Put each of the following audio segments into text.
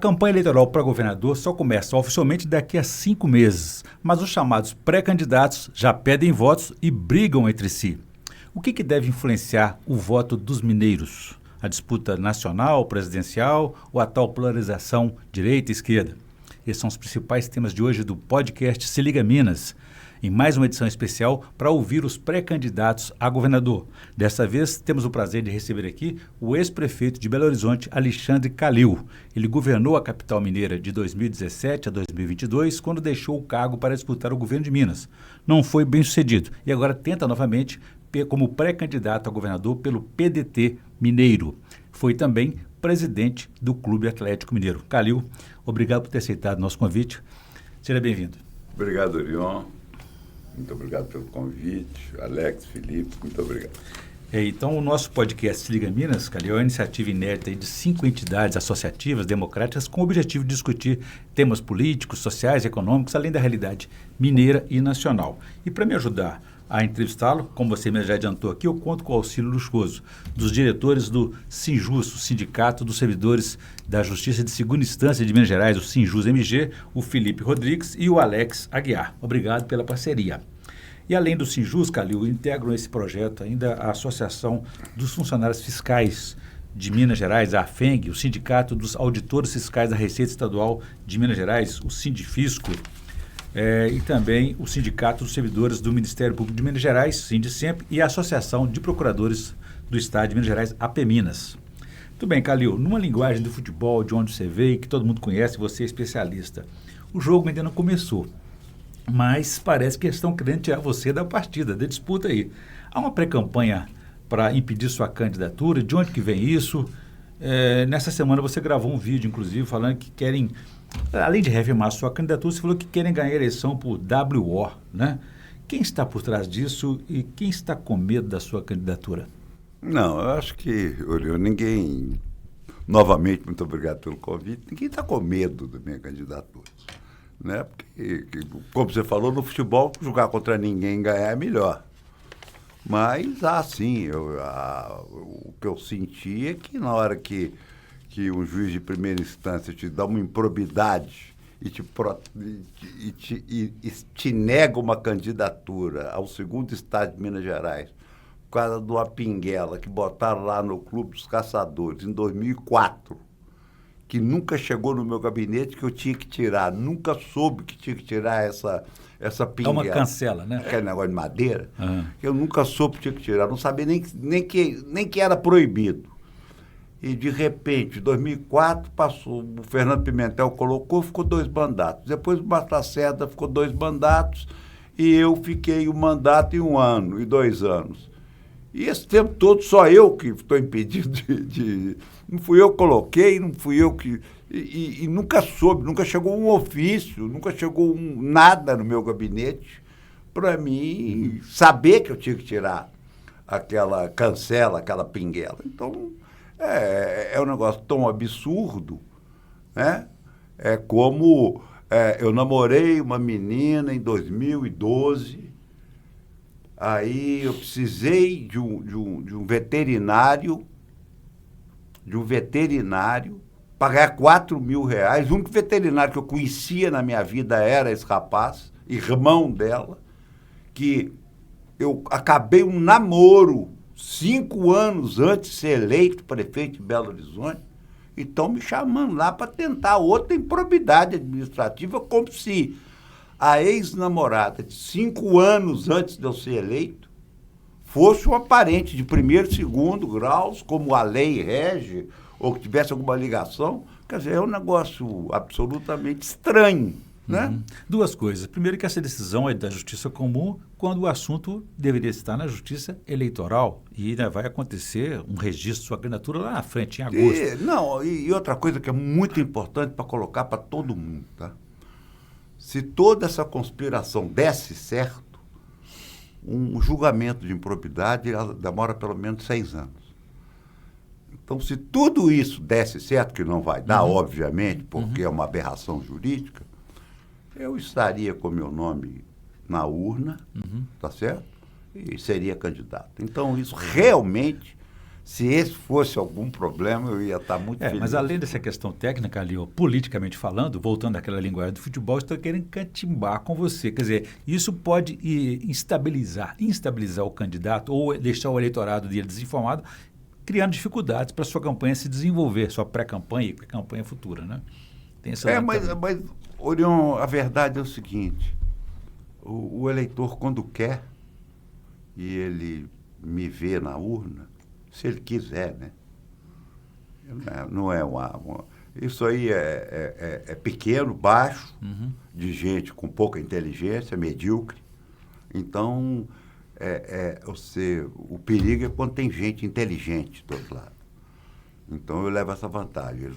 campanha eleitoral para governador só começa oficialmente daqui a 5 meses, mas os chamados pré-candidatos já pedem votos e brigam entre si. O que deve influenciar o voto dos mineiros? A disputa nacional, presidencial ou a tal polarização direita e esquerda? Esses são os principais temas de hoje do podcast Se Liga Minas, em mais uma edição especial para ouvir os pré-candidatos a governador. Dessa vez, temos o prazer de receber aqui o ex-prefeito de Belo Horizonte, Alexandre Calil. Ele governou a capital mineira de 2017 a 2022, quando deixou o cargo para disputar o governo de Minas. Não foi bem sucedido e agora tenta novamente como pré-candidato a governador pelo PDT mineiro. Foi também presidente do Clube Atlético Mineiro. Calil, obrigado por ter aceitado o nosso convite. Seja bem-vindo. Obrigado, Orion. Muito obrigado pelo convite. Alex, Felipe, muito obrigado. Então, o nosso podcast Se Liga Minas, Calil, é uma iniciativa inédita de 5 entidades associativas democráticas com o objetivo de discutir temas políticos, sociais e econômicos, além da realidade mineira e nacional. E para me ajudar a entrevistá-lo, como você mesmo já adiantou aqui, eu conto com o auxílio luxuoso dos diretores do Sinjus, o Sindicato dos Servidores da Justiça de Segunda Instância de Minas Gerais, o Sinjus-MG, o Felipe Rodrigues e o Alex Aguiar. Obrigado pela parceria. E além do Sinjus, Calil, integram esse projeto ainda a Associação dos Funcionários Fiscais de Minas Gerais, a AFENG, o Sindicato dos Auditores Fiscais da Receita Estadual de Minas Gerais, o Sindifisco, e também o Sindicato dos Servidores do Ministério Público de Minas Gerais, Sindicemp, e a Associação de Procuradores do Estado de Minas Gerais, APMinas. Muito bem, Calil, numa linguagem do futebol, de onde você veio, que todo mundo conhece, você é especialista, o jogo ainda não começou, mas parece que estão querendo tirar você da partida, da disputa aí. Há uma pré-campanha para impedir sua candidatura? De onde que vem isso? Nessa semana você gravou um vídeo, inclusive, falando que querem, além de reafirmar sua candidatura, você falou que querem ganhar a eleição por WO, né? Quem está por trás disso e quem está com medo da sua candidatura? Não, eu acho que, Orion, ninguém, novamente, muito obrigado pelo convite, ninguém está com medo da minha candidatura, né? Porque, como você falou, no futebol, jogar contra ninguém e ganhar é melhor. Mas, sim, o que eu senti é que na hora que um juiz de primeira instância te dá uma improbidade e te nega uma candidatura ao segundo estado de Minas Gerais, por causa de uma pinguela que botaram lá no Clube dos Caçadores, em 2004, que nunca chegou no meu gabinete, que eu tinha que tirar, nunca soube que tinha que tirar essa pinguela. É uma cancela, né? Aquele negócio de madeira, que eu nunca soube que tinha que tirar, não sabia nem que era proibido. E, de repente, em 2004, passou, o Fernando Pimentel colocou, ficou 2 mandatos. Depois o Lacerda ficou 2 mandatos e eu fiquei 1 mandato e 1 ano, e 2 anos. E esse tempo todo, só eu que estou impedido de... Não fui eu que coloquei, não fui eu que... E nunca soube, nunca chegou um ofício, nunca chegou nada no meu gabinete para mim saber que eu tinha que tirar aquela cancela, aquela pinguela. Então... É um negócio tão absurdo, né? É como eu namorei uma menina em 2012, aí eu precisei de um veterinário, para ganhar R$4.000. O único veterinário que eu conhecia na minha vida era esse rapaz, irmão dela, que eu acabei um namoro 5 anos antes de ser eleito prefeito de Belo Horizonte, e estão me chamando lá para tentar outra improbidade administrativa, como se a ex-namorada de 5 anos antes de eu ser eleito fosse uma parente de 1º e 2º graus, como a lei rege, ou que tivesse alguma ligação. Quer dizer, é um negócio absolutamente estranho. Né? 2 coisas. Primeiro, que essa decisão é da Justiça Comum, quando o assunto deveria estar na Justiça Eleitoral. E vai acontecer um registro de sua candidatura lá na frente, em agosto. E outra coisa que é muito importante para colocar para todo mundo, tá? Se toda essa conspiração desse certo, um julgamento de improbidade demora pelo menos 6 anos. Então, se tudo isso desse certo, que não vai dar, obviamente, porque é uma aberração jurídica, eu estaria com meu nome na urna, tá certo? E seria candidato. Então, isso realmente Se esse fosse algum problema, eu ia estar muito feliz. Mas além dessa questão técnica ali, politicamente falando, voltando àquela linguagem do futebol, estou querendo catimbar com você. Quer dizer, isso pode instabilizar o candidato ou deixar o eleitorado dele desinformado, criando dificuldades para a sua campanha se desenvolver, sua pré-campanha e pré-campanha futura, né? Tem essa mas, Orion, a verdade é o seguinte, o eleitor, quando quer, e ele me vê na urna, se ele quiser, né? Não é isso aí é pequeno, baixo, de gente com pouca inteligência, medíocre. Então, o perigo é quando tem gente inteligente do outro lado. Então, eu levo essa vantagem.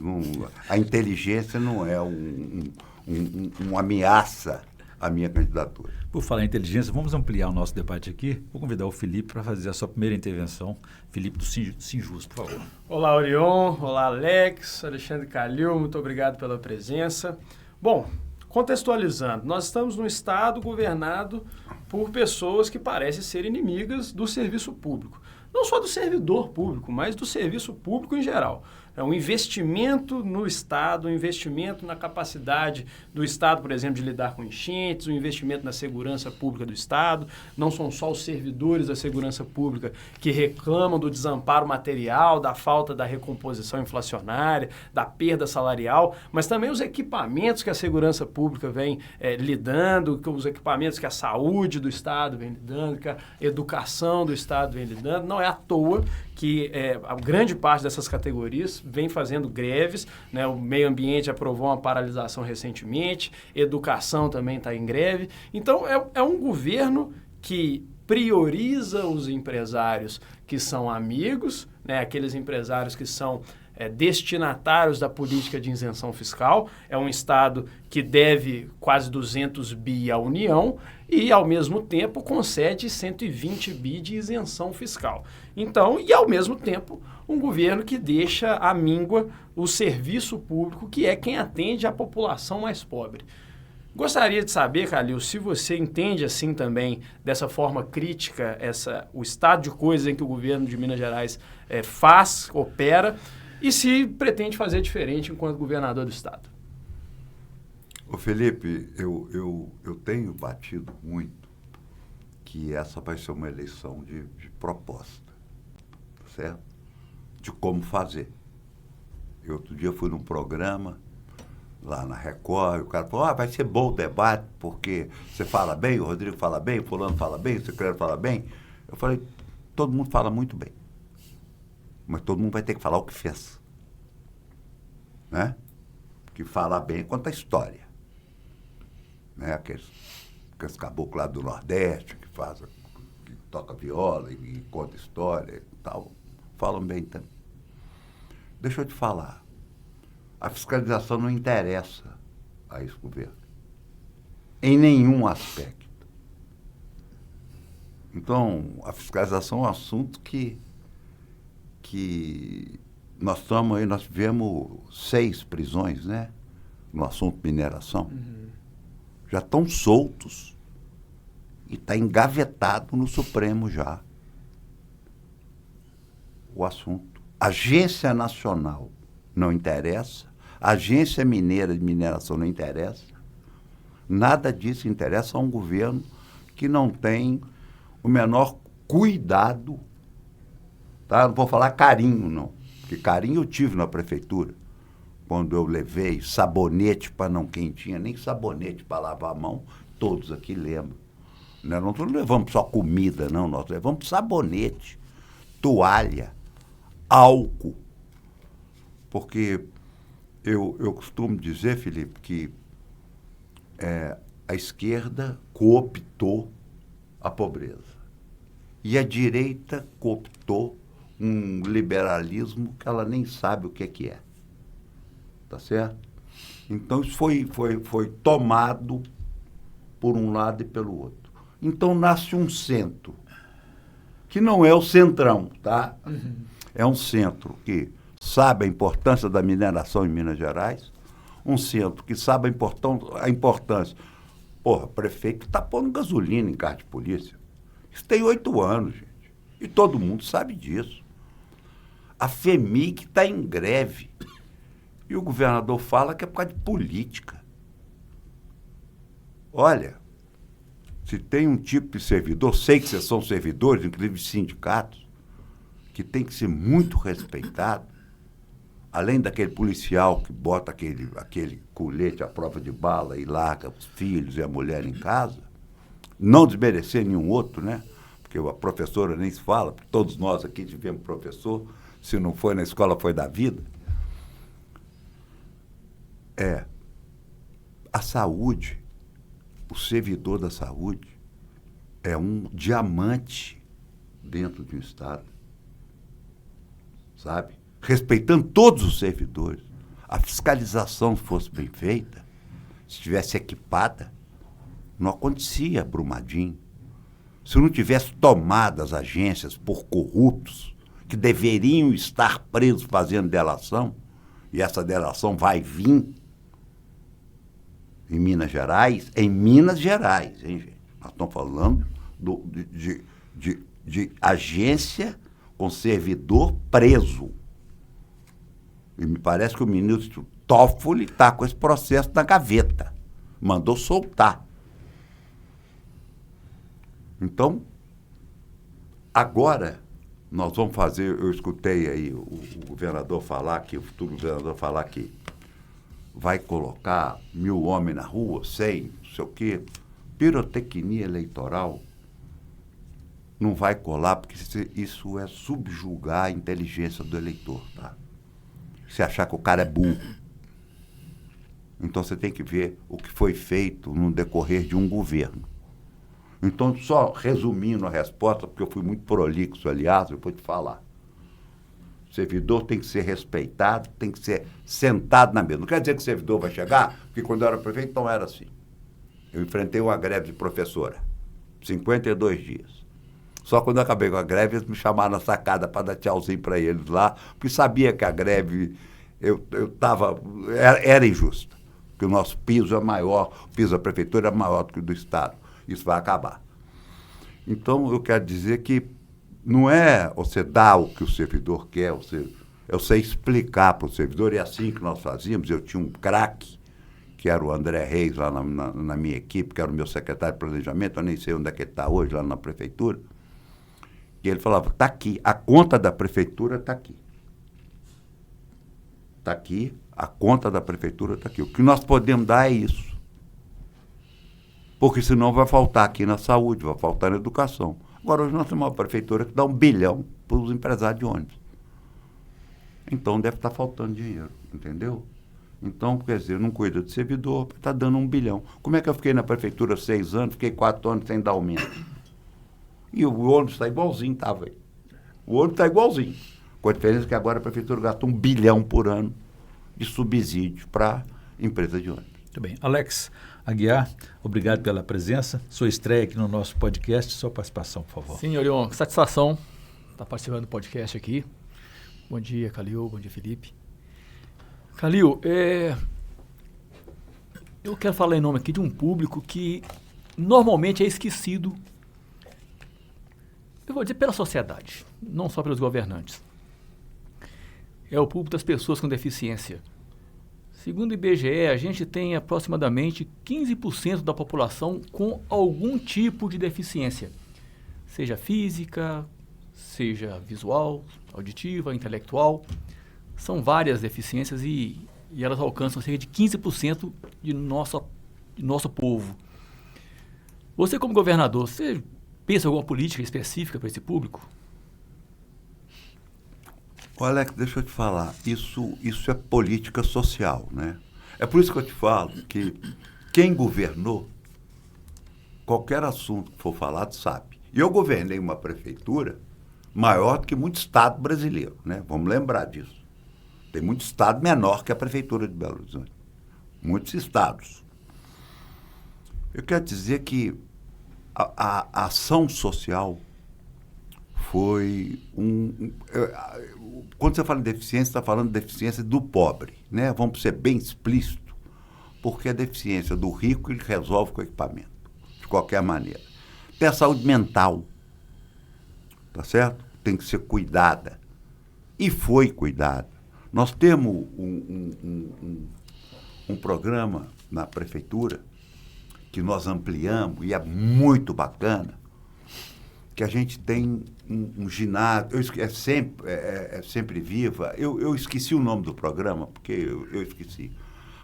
A inteligência não é uma ameaça à minha candidatura. Por falar em inteligência, vamos ampliar o nosso debate aqui. Vou convidar o Felipe para fazer a sua primeira intervenção. Felipe do Sinjus, por favor. Olá, Orion. Olá, Alex. Alexandre Calil, muito obrigado pela presença. Bom, contextualizando, nós estamos num estado governado por pessoas que parecem ser inimigas do serviço público. Não só do servidor público, mas do serviço público em geral. É um investimento no Estado, um investimento na capacidade do Estado, por exemplo, de lidar com enchentes, um investimento na segurança pública do Estado. Não são só os servidores da segurança pública que reclamam do desamparo material, da falta da recomposição inflacionária, da perda salarial, mas também os equipamentos que a segurança pública vem lidando, os equipamentos que a saúde do Estado vem lidando, que a educação do Estado vem lidando. Não é à toa que a grande parte dessas categorias vem fazendo greves, né? O meio ambiente aprovou uma paralisação recentemente, educação também está em greve. Então, é um governo que prioriza os empresários que são amigos, né? Aqueles empresários que são destinatários da política de isenção fiscal. É um Estado que deve quase 200 bi à União e, ao mesmo tempo, concede 120 bi de isenção fiscal. Então, e ao mesmo tempo, um governo que deixa à míngua o serviço público, que é quem atende a população mais pobre. Gostaria de saber, Calil, se você entende assim também, dessa forma crítica, o estado de coisas em que o governo de Minas Gerais opera, e se pretende fazer diferente enquanto governador do estado. Ô Felipe, eu tenho batido muito que essa vai ser uma eleição de proposta, certo? De como fazer. Outro dia fui num programa lá na Record, e o cara falou, vai ser bom o debate, porque você fala bem, o Rodrigo fala bem, o fulano fala bem, o secretário fala bem. Eu falei, todo mundo fala muito bem. Mas todo mundo vai ter que falar o que fez. Né? Que fala bem conta a história. Né? Aqueles caboclos lá do Nordeste que toca viola e conta história e tal, falam bem também. Deixa eu te falar. A fiscalização não interessa a esse governo. Em nenhum aspecto. Então, a fiscalização é um assunto que nós tivemos 6 prisões, né? No assunto mineração. Já estão soltos e está engavetado no Supremo já o assunto. Agência Nacional não interessa, Agência Mineira de Mineração não interessa, nada disso interessa a um governo que não tem o menor cuidado. Tá? Não vou falar carinho, não. Porque carinho eu tive na prefeitura. Quando eu levei sabonete para quem tinha nem sabonete para lavar a mão, todos aqui lembram. Nós não levamos só comida, não. Nós levamos sabonete, toalha, álcool. Porque eu costumo dizer, Felipe, que a esquerda cooptou a pobreza. E a direita cooptou um liberalismo que ela nem sabe o que é. Tá certo? Então, isso foi tomado por um lado e pelo outro. Então, nasce um centro, que não é o centrão, tá? É um centro que sabe a importância da mineração em Minas Gerais, um centro que sabe a importância. Porra, o prefeito está pondo gasolina em carro de polícia. Isso tem 8 anos, gente. E todo mundo sabe disso. A FEMIG está em greve. E o governador fala que é por causa de política. Olha, se tem um tipo de servidor, sei que vocês são servidores, inclusive de sindicatos, que tem que ser muito respeitado, além daquele policial que bota aquele colete à prova de bala e larga os filhos e a mulher em casa, não desmerecer nenhum outro, né? Porque a professora nem se fala, todos nós aqui tivemos professor, se não foi na escola, foi da vida. A saúde, o servidor da saúde é um diamante dentro de um Estado, sabe? Respeitando todos os servidores. A fiscalização fosse bem feita, se estivesse equipada, não acontecia Brumadinho. Se não tivesse tomado as agências por corruptos, que deveriam estar presos fazendo delação, e essa delação vai vir em Minas Gerais, hein, gente? Nós estamos falando de agência com servidor preso. E me parece que o ministro Toffoli está com esse processo na gaveta. Mandou soltar. Então, agora, nós vamos fazer, eu escutei aí o governador falar que, o futuro governador falar que vai colocar 1.000 homens na rua, 100, não sei o quê. Pirotecnia eleitoral não vai colar, porque isso é subjugar a inteligência do eleitor, tá? Você achar que o cara é burro. Então você tem que ver o que foi feito no decorrer de um governo. Então, só resumindo a resposta, porque eu fui muito prolixo, aliás, eu vou te falar. O servidor tem que ser respeitado, tem que ser sentado na mesa. Não quer dizer que o servidor vai chegar, porque quando eu era prefeito não era assim. Eu enfrentei uma greve de professora, 52 dias. Só quando eu acabei com a greve, eles me chamaram na sacada para dar tchauzinho para eles lá, porque sabia que a greve era injusta, porque o nosso piso é maior, o piso da prefeitura é maior do que o do Estado. Isso vai acabar. Então, eu quero dizer que não é você dar o que o servidor quer, eu sei explicar para o servidor, e é assim que nós fazíamos. Eu tinha um craque, que era o André Reis, lá na minha equipe, que era o meu secretário de planejamento, eu nem sei onde é que ele está hoje, lá na prefeitura, e ele falava, está aqui, a conta da prefeitura está aqui. Está aqui, a conta da prefeitura está aqui. O que nós podemos dar é isso. Porque senão vai faltar aqui na saúde, vai faltar na educação. Agora, hoje nós temos uma prefeitura que dá 1 bilhão para os empresários de ônibus. Então, deve estar faltando dinheiro, entendeu? Então, quer dizer, não cuida do servidor, está dando 1 bilhão. Como é que eu fiquei na prefeitura 6 anos, fiquei 4 anos sem dar aumento? E o ônibus está igualzinho, estava aí. O ônibus está igualzinho. Com a diferença que agora a prefeitura gasta 1 bilhão por ano de subsídio para empresa de ônibus. Muito bem. Alex Aguiar, obrigado pela presença. Sua estreia aqui no nosso podcast, sua participação, por favor. Sim, Orion, satisfação estar participando do podcast aqui. Bom dia, Calil, bom dia, Felipe. Calil, eu quero falar em nome aqui de um público que normalmente é esquecido, eu vou dizer, pela sociedade, não só pelos governantes. É o público das pessoas com deficiência. Segundo o IBGE, a gente tem aproximadamente 15% da população com algum tipo de deficiência, seja física, seja visual, auditiva, intelectual. São várias deficiências e elas alcançam cerca de 15% de nosso povo. Você, como governador, você pensa em alguma política específica para esse público? Olha, Alex, deixa eu te falar, isso é política social, né? É por isso que eu te falo que quem governou, qualquer assunto que for falado, sabe. E eu governei uma prefeitura maior do que muito estado brasileiro, né? Vamos lembrar disso. Tem muito estado menor que a prefeitura de Belo Horizonte. Muitos estados. Eu quero dizer que a ação social foi quando você fala em deficiência, você está falando de deficiência do pobre, né? Vamos ser bem explícito, porque a deficiência do rico ele resolve com o equipamento, de qualquer maneira. Tem a saúde mental, tá certo? Tem que ser cuidada. E foi cuidado. Nós temos um programa na prefeitura que nós ampliamos e é muito bacana, que a gente tem um ginásio, é sempre viva. Eu esqueci o nome do programa, porque eu esqueci.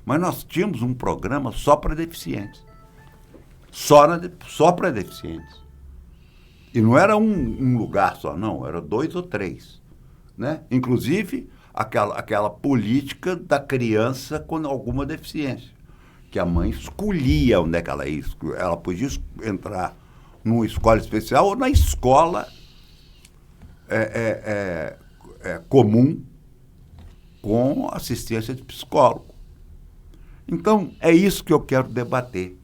Mas nós tínhamos um programa só para deficientes. Só para deficientes. E não era um lugar só, não, era 2 ou 3. Né? Inclusive, aquela política da criança com alguma deficiência, que a mãe escolhia onde é que ela ia. Ela podia entrar numa escola especial ou na escola comum com assistência de psicólogo. Então, é isso que eu quero debater.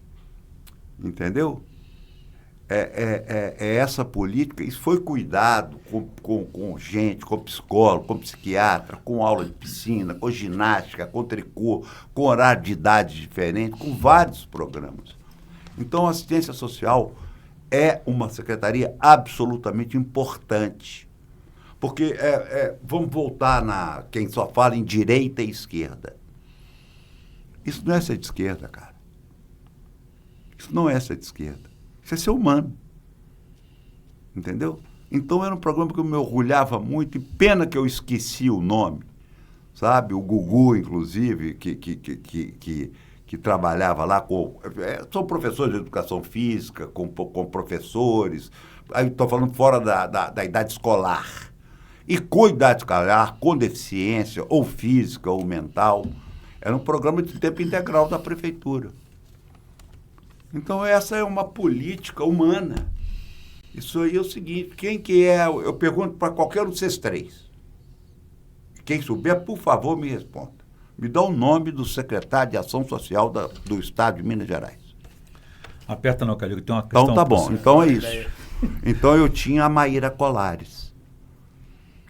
Entendeu? É essa política, isso foi cuidado com gente, com psicólogo, com psiquiatra, com aula de piscina, com ginástica, com tricô, com horário de idade diferente, com vários programas. Então, a assistência social é uma secretaria absolutamente importante. Porque, vamos voltar quem só fala em direita e esquerda. Isso não é ser de esquerda, cara. Isso não é ser de esquerda. Isso é ser humano. Entendeu? Então, era um programa que eu me orgulhava muito, e pena que eu esqueci o nome, sabe? O Gugu, inclusive, que trabalhava lá são professores de educação física, com professores, aí estou falando fora da idade escolar. E com idade escolar, com deficiência, ou física, ou mental, era um programa de tempo integral da prefeitura. Então, essa é uma política humana. Isso aí é o seguinte, quem que é? Eu pergunto para qualquer um de vocês 3. Quem souber, por favor, me responda. Me dá o nome do secretário de Ação Social do Estado de Minas Gerais. Aperta não, Calil, que tem uma questão... Então, tá bom. Então, é isso. Então, eu tinha a Maíra Colares,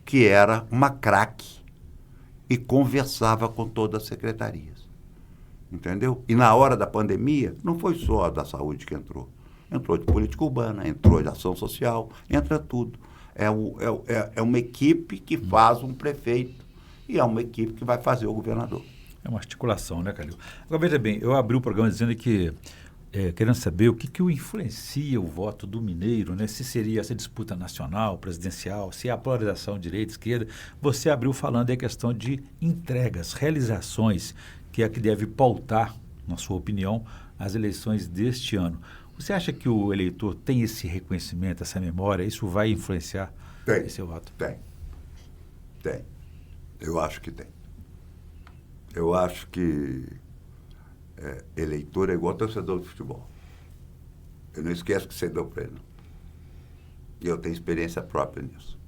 que era uma craque e conversava com todas as secretarias. Entendeu? E na hora da pandemia, não foi só a da saúde que entrou. Entrou de política urbana, entrou de ação social, entra tudo. É uma equipe que faz um prefeito e é uma equipe que vai fazer o governador. É uma articulação, né, Calil? Agora, veja bem, eu abri o programa dizendo que, querendo saber o que o influencia o voto do mineiro, né? Se seria essa disputa nacional, presidencial, se é a polarização direita-esquerda. Você abriu falando a questão de entregas, realizações, que é a que deve pautar, na sua opinião, as eleições deste ano. Você acha que o eleitor tem esse reconhecimento, essa memória? Isso vai influenciar esse voto? Tem. Eu acho que tem. Eu acho que eleitor é igual torcedor de futebol. Eu não esqueço que você deu para ele. E eu tenho experiência própria nisso.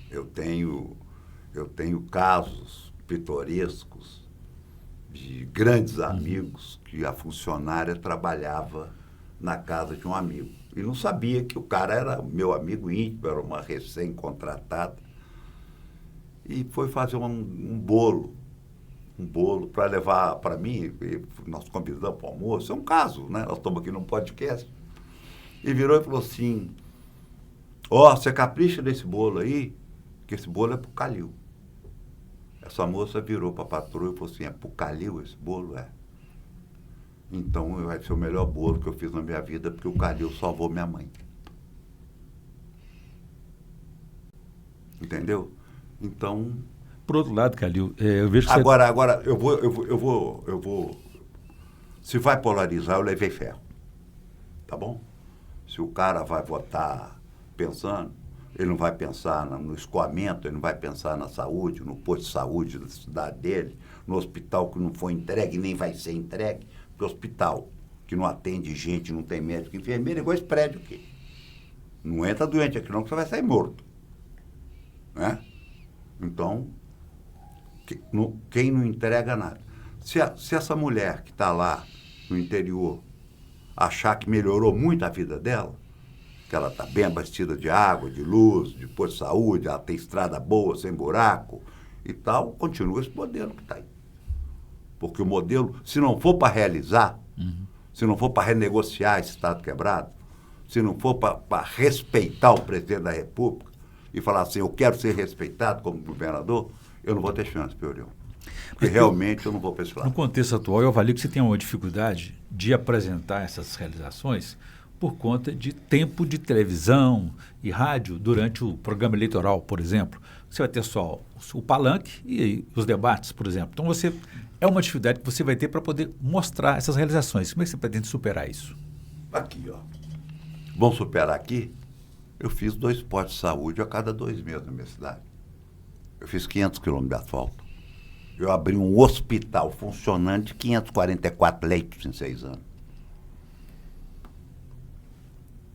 Eu tenho casos pitorescos de grandes amigos que a funcionária trabalhava na casa de um amigo. E não sabia que o cara era meu amigo íntimo, era uma recém-contratada. E foi fazer um bolo para levar para mim, nós convidamos para o almoço, é um caso, né? Nós estamos aqui num podcast. E virou e falou assim, você capricha nesse bolo aí, que esse bolo é pro Calil. Essa moça virou para a patroa e falou assim, é pro Calil esse bolo? É. Então vai ser o melhor bolo que eu fiz na minha vida, porque o Calil salvou minha mãe. Entendeu? Então... Por outro lado, Calil, eu vejo que Agora, eu vou... Se vai polarizar, eu levei ferro. Tá bom? Se o cara vai votar pensando, ele não vai pensar no escoamento, ele não vai pensar na saúde, no posto de saúde da cidade dele, no hospital que não foi entregue, nem vai ser entregue, porque hospital que não atende gente, não tem médico, enfermeiro, é igual esse prédio aqui. Não entra doente aqui não, que você vai sair morto. Né? Então, quem não entrega nada. Se essa mulher que está lá no interior achar que melhorou muito a vida dela, que ela está bem abastecida de água, de luz, de posto de saúde, ela tem estrada boa, sem buraco e tal, continua esse modelo que está aí. Porque o modelo, se não for para realizar, se não for para renegociar esse Estado quebrado, se não for para respeitar o presidente da República, e falar assim, eu quero ser respeitado como governador, eu não vou ter chance, Peorion. Porque realmente eu não vou para esse lado. No contexto atual, eu avalio que você tem uma dificuldade de apresentar essas realizações por conta de tempo de televisão e rádio durante o programa eleitoral, por exemplo. Você vai ter só o palanque e os debates, por exemplo. Então, é uma dificuldade que você vai ter para poder mostrar essas realizações. Como é que você pretende superar isso? Aqui, ó. Vamos superar aqui? Eu fiz 2 postos de saúde a cada 2 meses na minha cidade. Eu fiz 500 quilômetros de asfalto. Eu abri um hospital funcionando de 544 leitos em 6 anos.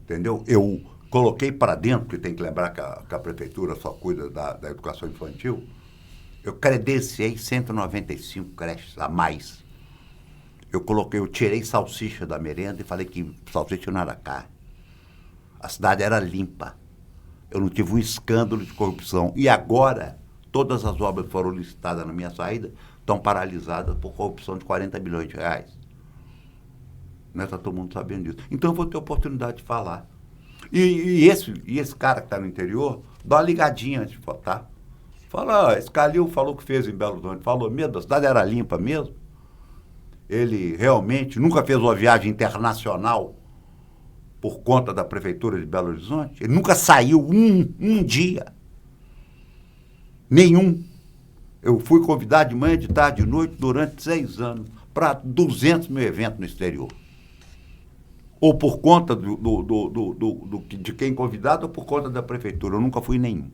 Entendeu? Eu coloquei para dentro, porque tem que lembrar que a prefeitura só cuida da educação infantil, eu credenciei 195 creches a mais. Eu tirei salsicha da merenda e falei que salsicha não era carne. A cidade era limpa. Eu não tive um escândalo de corrupção. E agora, todas as obras que foram licitadas na minha saída estão paralisadas por corrupção de 40 milhões de reais. Né? Está todo mundo sabendo disso. Então eu vou ter oportunidade de falar. E esse cara que está no interior, dá uma ligadinha antes de votar. Fala, esse Calil falou que fez em Belo Horizonte. Falou mesmo, a cidade era limpa mesmo. Ele realmente nunca fez uma viagem internacional por conta da prefeitura de Belo Horizonte. Ele nunca saiu um dia. Nenhum. Eu fui convidado de manhã, de tarde, de noite, durante 6 anos, para 200 mil eventos no exterior. Ou por conta de quem convidado, ou por conta da prefeitura. Eu nunca fui em nenhum.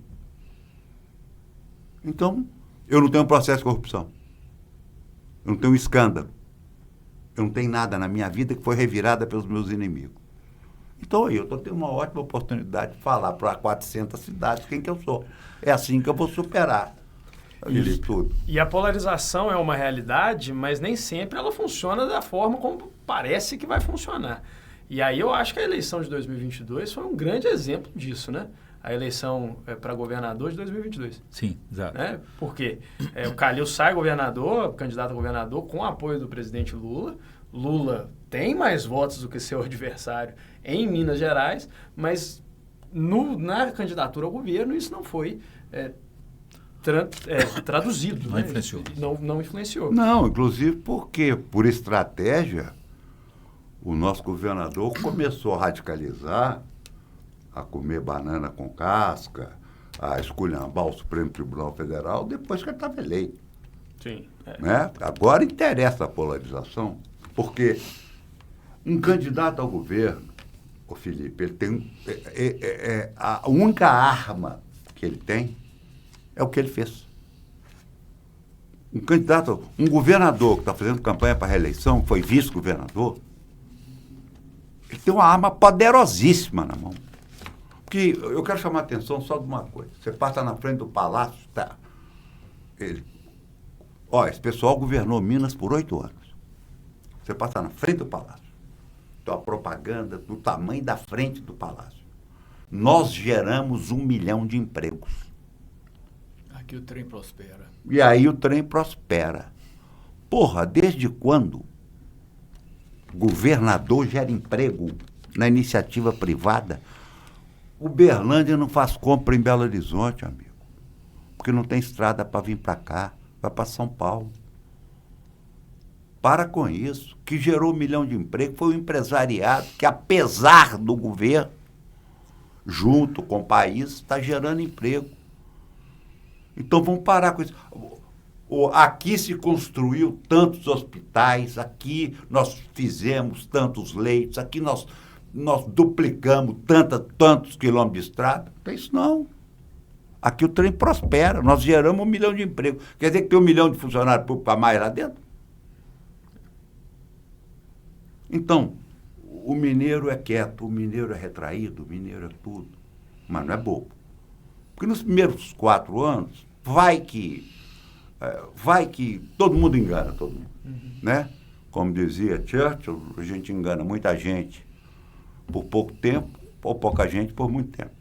Então, eu não tenho processo de corrupção. Eu não tenho escândalo. Eu não tenho nada na minha vida que foi revirada pelos meus inimigos. Então, eu estou tendo uma ótima oportunidade de falar para 400 cidades quem que eu sou. É assim que eu vou superar isso tudo. E a polarização é uma realidade, mas nem sempre ela funciona da forma como parece que vai funcionar. E aí eu acho que a eleição de 2022 foi um grande exemplo disso, né? A eleição para governador de 2022. Sim, exato. Né? Por quê? O Calil sai governador, candidato a governador, com o apoio do presidente Lula. Lula tem mais votos do que seu adversário em Minas Gerais, mas na candidatura ao governo isso não foi traduzido. Não, né? Influenciou. Não influenciou. Não, inclusive porque, por estratégia, o nosso governador começou a radicalizar, a comer banana com casca, a esculhambar o Supremo Tribunal Federal depois que ele estava eleito. Sim. Né? Agora interessa a polarização, porque um candidato ao governo, o Felipe, ele tem a única arma que ele tem é o que ele fez. Um governador que está fazendo campanha para a reeleição, foi vice-governador, ele tem uma arma poderosíssima na mão. Porque eu quero chamar a atenção só de uma coisa. Você passa na frente do palácio, tá? Esse pessoal governou Minas por 8 anos. Você passa na frente do palácio. Então a propaganda do tamanho da frente do palácio. Nós geramos 1 milhão de empregos. Aqui o trem prospera. E aí o trem prospera. Porra, desde quando governador gera emprego na iniciativa privada? Uberlândia não faz compra em Belo Horizonte, amigo. Porque não tem estrada para vir para cá. Vai para São Paulo. Para com isso. Que gerou 1 milhão de empregos foi o empresariado que, apesar do governo, junto com o país, está gerando emprego. Então vamos parar com isso. Aqui se construiu tantos hospitais, aqui nós fizemos tantos leitos, aqui nós duplicamos tantos quilômetros de estrada. Não tem isso não. Aqui o trem prospera, nós geramos 1 milhão de empregos. Quer dizer que tem 1 milhão de funcionários públicos a mais lá dentro? Então, o mineiro é quieto, o mineiro é retraído, o mineiro é tudo. Mas não é bobo. Porque nos primeiros 4 anos, vai que todo mundo engana todo mundo. Né? Como dizia Churchill, a gente engana muita gente por pouco tempo, ou pouca gente por muito tempo.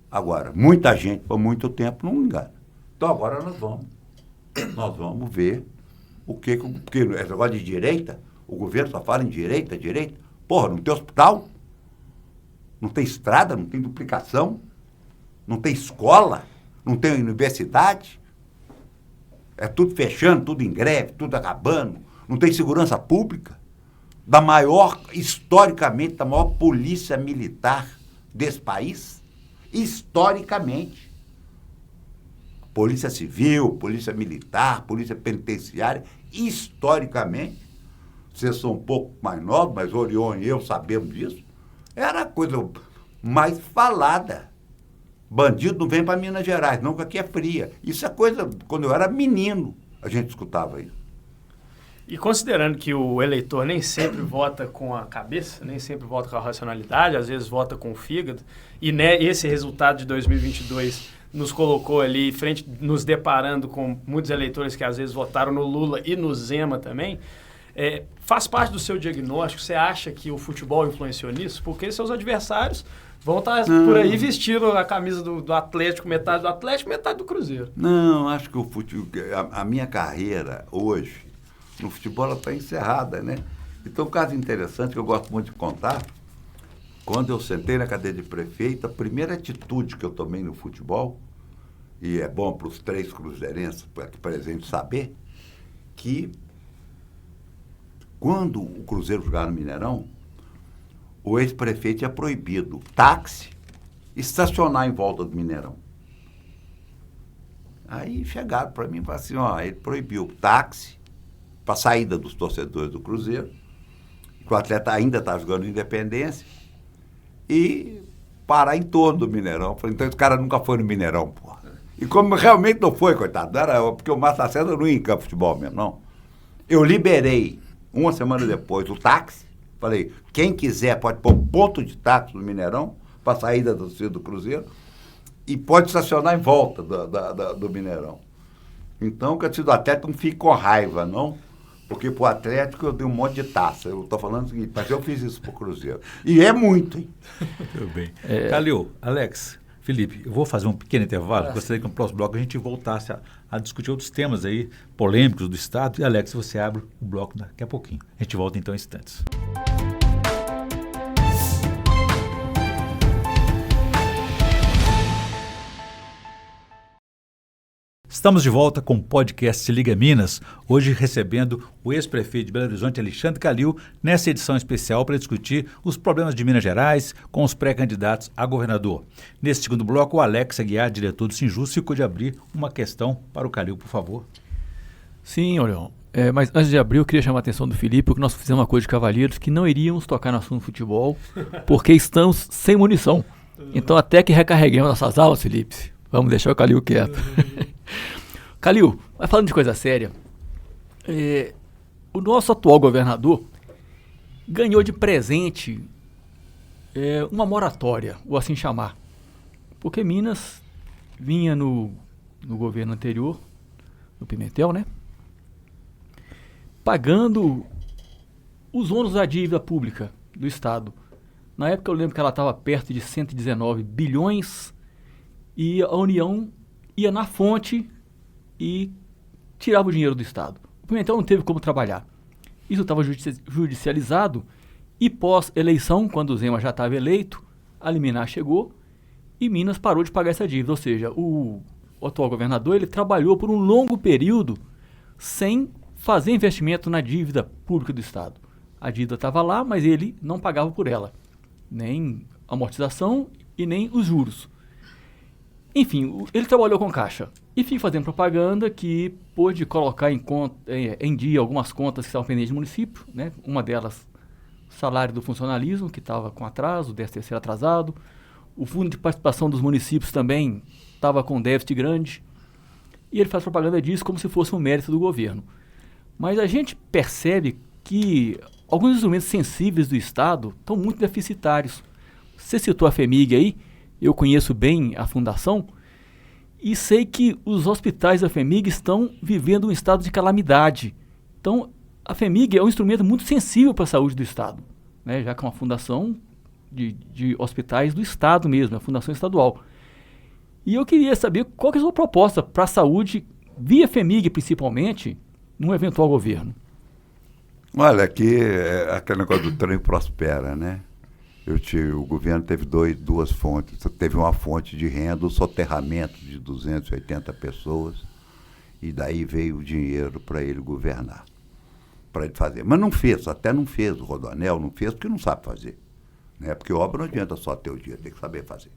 Agora, muita gente por muito tempo não engana. Então agora nós vamos ver porque esse negócio de direita, o governo só fala em direita. Porra, não tem hospital, não tem estrada, não tem duplicação. Não tem escola? Não tem universidade? É tudo fechando, tudo em greve, tudo acabando. Não tem segurança pública? Historicamente, da maior polícia militar desse país? Historicamente. Polícia Civil, Polícia Militar, Polícia Penitenciária, historicamente. Vocês são um pouco mais novos, mas Orion e eu sabemos disso. Era a coisa mais falada. Bandido não vem para Minas Gerais, não, que aqui é fria. Isso é coisa, quando eu era menino, a gente escutava isso. E considerando que o eleitor nem sempre vota com a cabeça, nem sempre vota com a racionalidade, às vezes vota com o fígado, e né, esse resultado de 2022 nos colocou ali, nos deparando com muitos eleitores que às vezes votaram no Lula e no Zema também, faz parte do seu diagnóstico? Você acha que o futebol influenciou nisso? Porque seus adversários vão estar por aí vestindo a camisa do Atlético, metade do Atlético, metade do Cruzeiro. Não, acho que o futebol, a minha carreira hoje no futebol está encerrada, né? Então, um caso interessante que eu gosto muito de contar, quando eu sentei na cadeira de prefeito, a primeira atitude que eu tomei no futebol, e é bom para os 3 cruzeirenses aqui presentes saber, que quando o Cruzeiro jogava no Mineirão, o ex-prefeito tinha proibido táxi estacionar em volta do Mineirão. Aí chegaram para mim e falaram assim, ele proibiu o táxi para a saída dos torcedores do Cruzeiro, que o atleta ainda está jogando Independência, e parar em torno do Mineirão. Eu falei, então esse cara nunca foi no Mineirão, porra. E como realmente não foi, coitado, não era porque o Márcio Lacerda não ia em campo de futebol mesmo, não. Eu liberei, uma semana depois, o táxi. Falei, quem quiser pode pôr ponto de táxi no Mineirão, para a saída do Cruzeiro, e pode estacionar em volta do Mineirão. Então, que o Atlético não fique com raiva, não, porque pro Atlético eu dei um monte de taça. Eu estou falando o seguinte, mas eu fiz isso pro Cruzeiro. E é muito, hein? Tudo bem. Calil, Alex, Felipe, eu vou fazer um pequeno intervalo. Gostaria que no próximo bloco a gente voltasse a discutir outros temas aí, polêmicos do Estado. E, Alex, você abre o bloco daqui a pouquinho. A gente volta então em instantes. Estamos de volta com o podcast Liga Minas, hoje recebendo o ex-prefeito de Belo Horizonte, Alexandre Calil, nessa edição especial para discutir os problemas de Minas Gerais com os pré-candidatos a governador. Nesse segundo bloco, o Alex Aguiar, diretor do Sinjus, ficou de abrir uma questão para o Calil, por favor. Sim, Orion. Mas antes de abrir, eu queria chamar a atenção do Felipe, porque nós fizemos uma coisa de cavalheiros que não iríamos tocar no assunto futebol, porque estamos sem munição. Então, até que recarreguemos nossas aulas, Felipe, vamos deixar o Calil quieto. Calil, mas falando de coisa séria, o nosso atual governador ganhou de presente uma moratória, ou assim chamar, porque Minas vinha no governo anterior, no Pimentel, né, pagando os ônus da dívida pública do Estado. Na época eu lembro que ela estava perto de 119 bilhões e a União ia na fonte e tirava o dinheiro do Estado. O Pimentel não teve como trabalhar. Isso estava judicializado e pós-eleição, quando o Zema já estava eleito, a liminar chegou e Minas parou de pagar essa dívida. Ou seja, o atual governador ele trabalhou por um longo período sem fazer investimento na dívida pública do Estado. A dívida estava lá, mas ele não pagava por ela. Nem amortização e nem os juros. Enfim, ele trabalhou com caixa e fica fazendo propaganda que pôde colocar em dia algumas contas que estavam pendentes do município, né? Uma delas, salário do funcionalismo, que estava com atraso, o 13º atrasado. O fundo de participação dos municípios também estava com déficit grande. E ele faz propaganda disso como se fosse um mérito do governo. Mas a gente percebe que alguns instrumentos sensíveis do Estado estão muito deficitários. Você citou a FEMIG aí, eu conheço bem a fundação e sei que os hospitais da FEMIG estão vivendo um estado de calamidade. Então, a FEMIG é um instrumento muito sensível para a saúde do Estado, né? Já que é uma fundação de hospitais do Estado mesmo, a fundação estadual. E eu queria saber qual que é a sua proposta para a saúde, via FEMIG principalmente, num eventual governo. Olha, aqui é aquele negócio do trem prospera, né? O governo teve duas fontes. Teve uma fonte de renda, o soterramento de 280 pessoas, e daí veio o dinheiro para ele governar, para ele fazer. Mas não fez, até não fez. O Rodoanel não fez porque não sabe fazer. Né? Porque obra não adianta só ter o dinheiro, tem que saber fazer.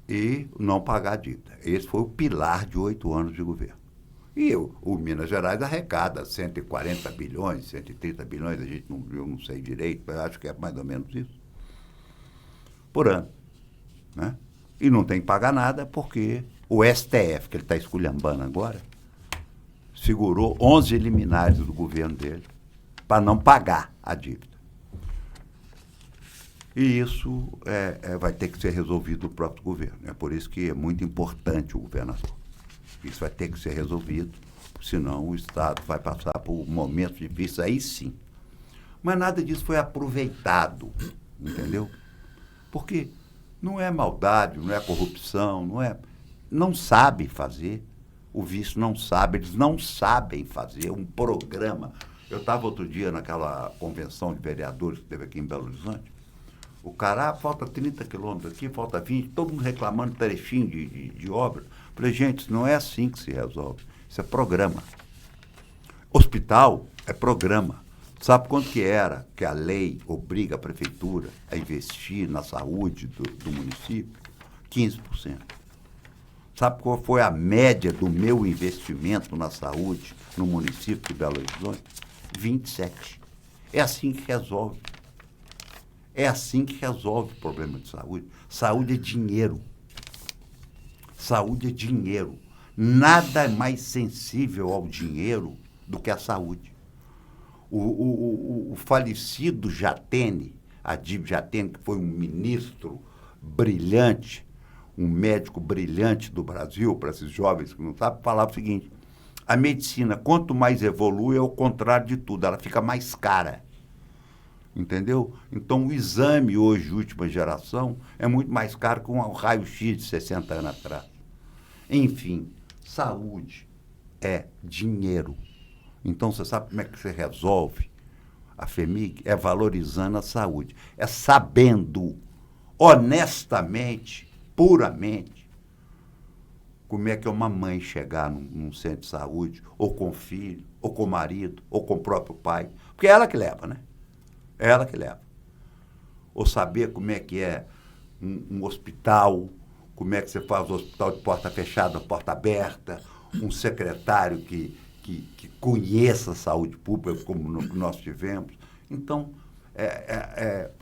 E não pagar a dívida. Esse foi o pilar de 8 anos de governo. E o Minas Gerais arrecada 140 bilhões, 130 bilhões, eu não sei direito, mas acho que é mais ou menos isso, por ano. Né? E não tem que pagar nada porque o STF, que ele está esculhambando agora, segurou 11 liminares do governo dele para não pagar a dívida. E isso vai ter que ser resolvido no próprio governo. É por isso que é muito importante o governador. Isso vai ter que ser resolvido, senão o Estado vai passar por momentos difíceis, aí sim. Mas nada disso foi aproveitado, entendeu? Porque não é maldade, não é corrupção, não sabe fazer. O vice não sabe, eles não sabem fazer um programa. Eu estava outro dia naquela convenção de vereadores que teve aqui em Belo Horizonte. O cara, falta 30 quilômetros aqui, falta 20, todo mundo reclamando de trechinho de obra. Falei, gente, isso não é assim que se resolve. Isso é programa. Hospital é programa. Sabe quanto que era que a lei obriga a prefeitura a investir na saúde do município? 15%. Sabe qual foi a média do meu investimento na saúde no município de Belo Horizonte? 27%. É assim que resolve. É assim que resolve o problema de saúde. Saúde é dinheiro. Saúde é dinheiro. Nada é mais sensível ao dinheiro do que a saúde. O falecido Jatene, Adib Jatene, que foi um ministro brilhante, um médico brilhante do Brasil, para esses jovens que não sabem, falava o seguinte: a medicina, quanto mais evolui, é o contrário de tudo, ela fica mais cara. Entendeu? Então, o exame hoje, de última geração, é muito mais caro que um raio-x de 60 anos atrás. Enfim, saúde é dinheiro. Então, você sabe como é que você resolve a FHEMIG? É valorizando a saúde. É sabendo, honestamente, puramente, como é que uma mãe chegar num centro de saúde, ou com o filho, ou com o marido, ou com o próprio pai. Porque é ela que leva, né? É ela que leva. Ou saber como é que é um hospital, como é que você faz o hospital de porta fechada, porta aberta, um secretário que conheça a saúde pública, como nós tivemos. Então,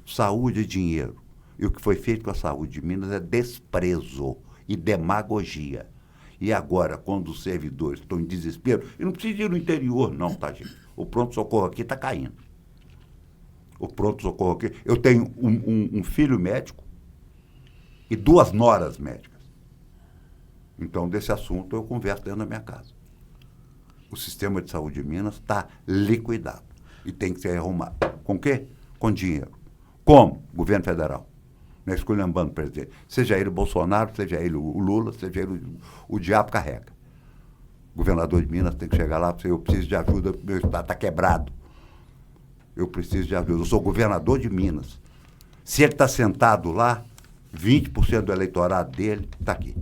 saúde é dinheiro. E o que foi feito com a saúde de Minas é desprezo e demagogia. E agora, quando os servidores estão em desespero, e não precisa ir no interior, não, tá, gente? O pronto-socorro aqui está caindo. O pronto-socorro aqui. Eu tenho um filho médico e 2 noras médicas. Então, desse assunto, eu converso dentro da minha casa. O sistema de saúde de Minas está liquidado. E tem que ser arrumado. Com o quê? Com dinheiro. Como? Governo federal. Não é esculhambando o presidente. Seja ele o Bolsonaro, seja ele o Lula, seja ele o diabo carrega. O governador de Minas tem que chegar lá e dizer: eu preciso de ajuda, meu estado está quebrado. Eu preciso de ajuda. Eu sou governador de Minas. Se ele está sentado lá, 20% do eleitorado dele está aqui.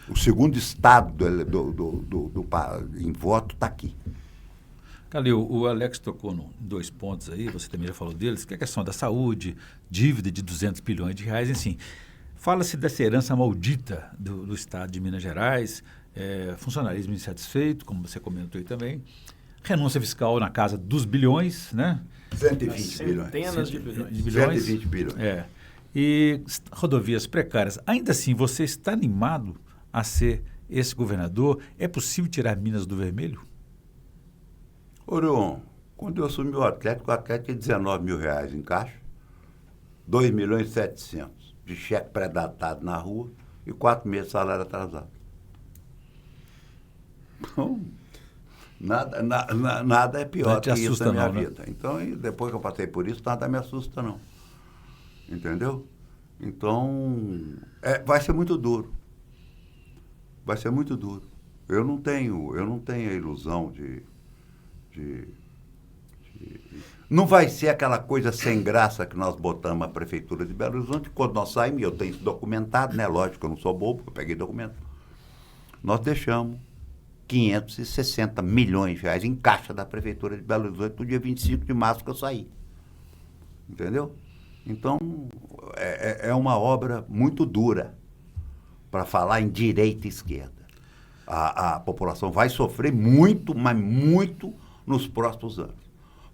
O segundo estado em voto está aqui. Calil, o Alex tocou em 2 pontos aí, você também já falou deles, que é a questão da saúde, dívida de 200 bilhões de reais, enfim. Fala-se dessa herança maldita do Estado de Minas Gerais, funcionarismo insatisfeito, como você comentou aí também, renúncia fiscal na casa dos bilhões, né? 120 bilhões. Centenas de bilhões. 120 bilhões. E rodovias precárias. Ainda assim, você está animado a ser esse governador? É possível tirar Minas do vermelho? Orion, quando eu assumi o Atlético tinha 19 mil reais em caixa, 2 milhões e 700 de cheque pré-datado na rua e 4 meses de salário atrasado. Então, nada é pior que isso na minha vida. Né? Então, depois que eu passei por isso, nada me assusta, não. Entendeu? Então, vai ser muito duro. Vai ser muito duro. Eu não tenho a ilusão de Não vai ser aquela coisa sem graça que nós botamos a Prefeitura de Belo Horizonte. Quando nós saímos, eu tenho isso documentado, né? Lógico, eu não sou bobo, eu peguei documento. Nós deixamos 560 milhões de reais em caixa da Prefeitura de Belo Horizonte no dia 25 de março que eu saí. Entendeu? Então, é uma obra muito dura para falar em direita e esquerda. A população vai sofrer muito, mas muito nos próximos anos.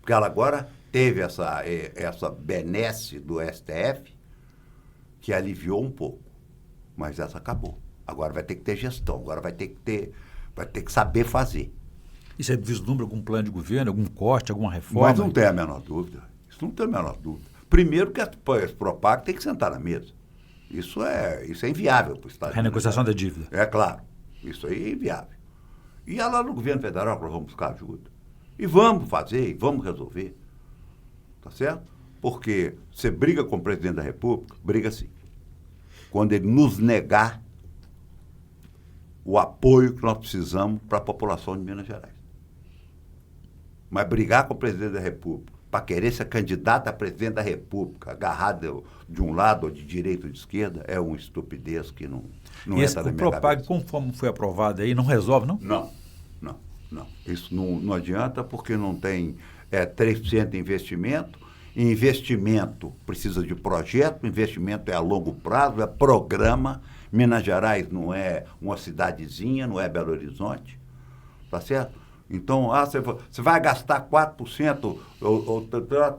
Porque ela agora teve essa benesse do STF que aliviou um pouco, mas essa acabou. Agora vai ter que ter gestão, agora vai ter que saber fazer. E você vislumbra algum plano de governo, algum corte, alguma reforma? Mas não tem a menor dúvida. Isso não tem a menor dúvida. Primeiro que as Propag tem que sentar na mesa. Isso é inviável para o Estado. Renegociação da dívida. É claro. Isso aí é inviável. E é lá no governo federal que nós vamos buscar ajuda. E vamos fazer, e vamos resolver. Tá certo? Porque você briga com o presidente da República, briga sim. Quando ele nos negar o apoio que nós precisamos para a população de Minas Gerais. Mas brigar com o presidente da República, para querer ser candidato a presidente da República, agarrado de um lado ou de direita ou de esquerda, é uma estupidez que não entra na minha Propag, cabeça. conforme foi aprovado aí, não resolve, não? Não. Isso não adianta porque não tem 3% de investimento. Investimento precisa de projeto, investimento é a longo prazo, é programa. Minas Gerais não é uma cidadezinha, não é Belo Horizonte, tá certo? Então, você vai gastar 4%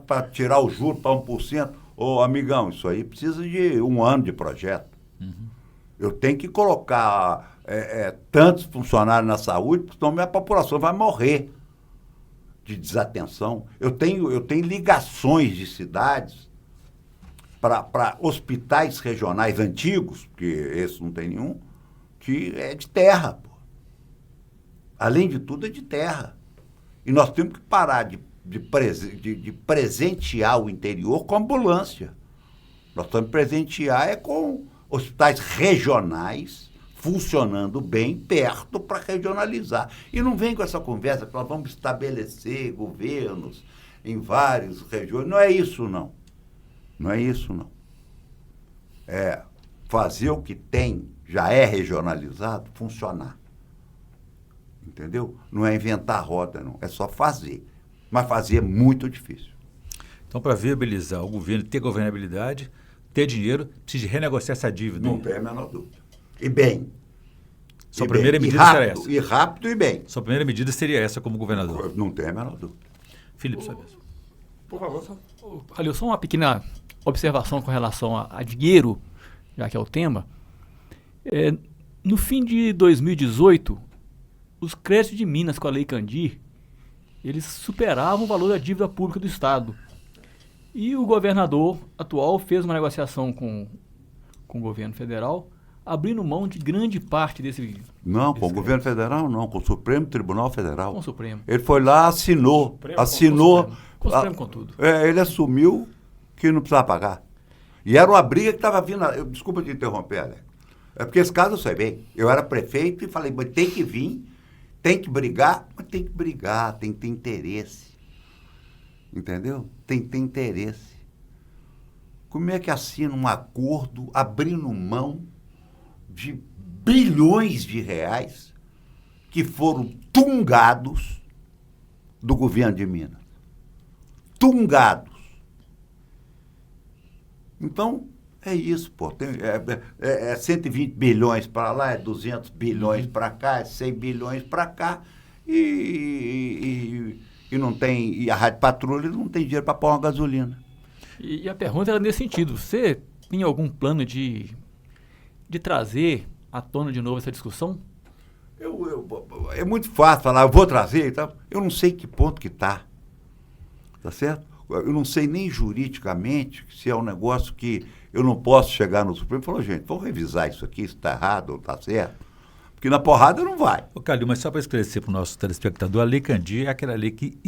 para tirar o juro para 1%. Ô, amigão, isso aí precisa de 1 ano de projeto. Uhum. Eu tenho que colocar tantos funcionários na saúde, porque senão minha população vai morrer de desatenção. Eu tenho ligações de cidades para hospitais regionais antigos, porque esse não tem nenhum, que é de terra, pô. Além de tudo, é de terra. E nós temos que parar de presentear o interior com ambulância. Nós temos que presentear com hospitais regionais funcionando bem, perto, para regionalizar. E não vem com essa conversa que nós vamos estabelecer governos em várias regiões. Não é isso, não. Não é isso, não. É fazer o que tem, já é regionalizado, funcionar. Entendeu? Não é inventar roda, não. É só fazer. Mas fazer é muito difícil. Então, para viabilizar o governo, ter governabilidade, ter dinheiro, precisa renegociar essa dívida. Não tem a menor dúvida. E bem. Sua primeira medida será essa? E rápido e bem. Sua primeira medida seria essa como governador? Não tem a menor dúvida. Felipe, sua vez. Por favor. Olha, só uma pequena observação com relação a dinheiro, já que é o tema. No fim de 2018, os créditos de Minas com a Lei Candir, eles superavam o valor da dívida pública do Estado. E o governador atual fez uma negociação com o governo federal, abrindo mão de grande parte desse... Não, com o governo federal não, com o Supremo Tribunal Federal. Com o Supremo. Ele foi lá, assinou. Com o Supremo, com tudo. Ele assumiu que não precisava pagar. E era uma briga que estava vindo... Desculpa te interromper, Alex. É porque esse caso eu sei bem. Eu era prefeito e falei, mas tem que vir, tem que brigar, mas tem que brigar, tem que ter interesse. Entendeu? Tem que ter interesse. Como é que assina um acordo abrindo mão de bilhões de reais que foram tungados do governo de Minas? Tungados. Então, é isso, pô. É 120 bilhões para lá, é 200 bilhões para cá, é 100 bilhões para cá. E não tem... E a Rádio Patrulha não tem dinheiro para pôr uma gasolina. E a pergunta era nesse sentido. Você tem algum plano de trazer à tona de novo essa discussão? É muito fácil falar, eu vou trazer e tal. Eu não sei que ponto que está. Tá certo? Eu não sei nem juridicamente se é um negócio que eu não posso chegar no Supremo e falar, gente, vamos revisar isso aqui, se está errado ou está certo. Porque na porrada não vai. Ô, Calil, mas só para esclarecer para o nosso telespectador, a Lei Candir é aquela lei que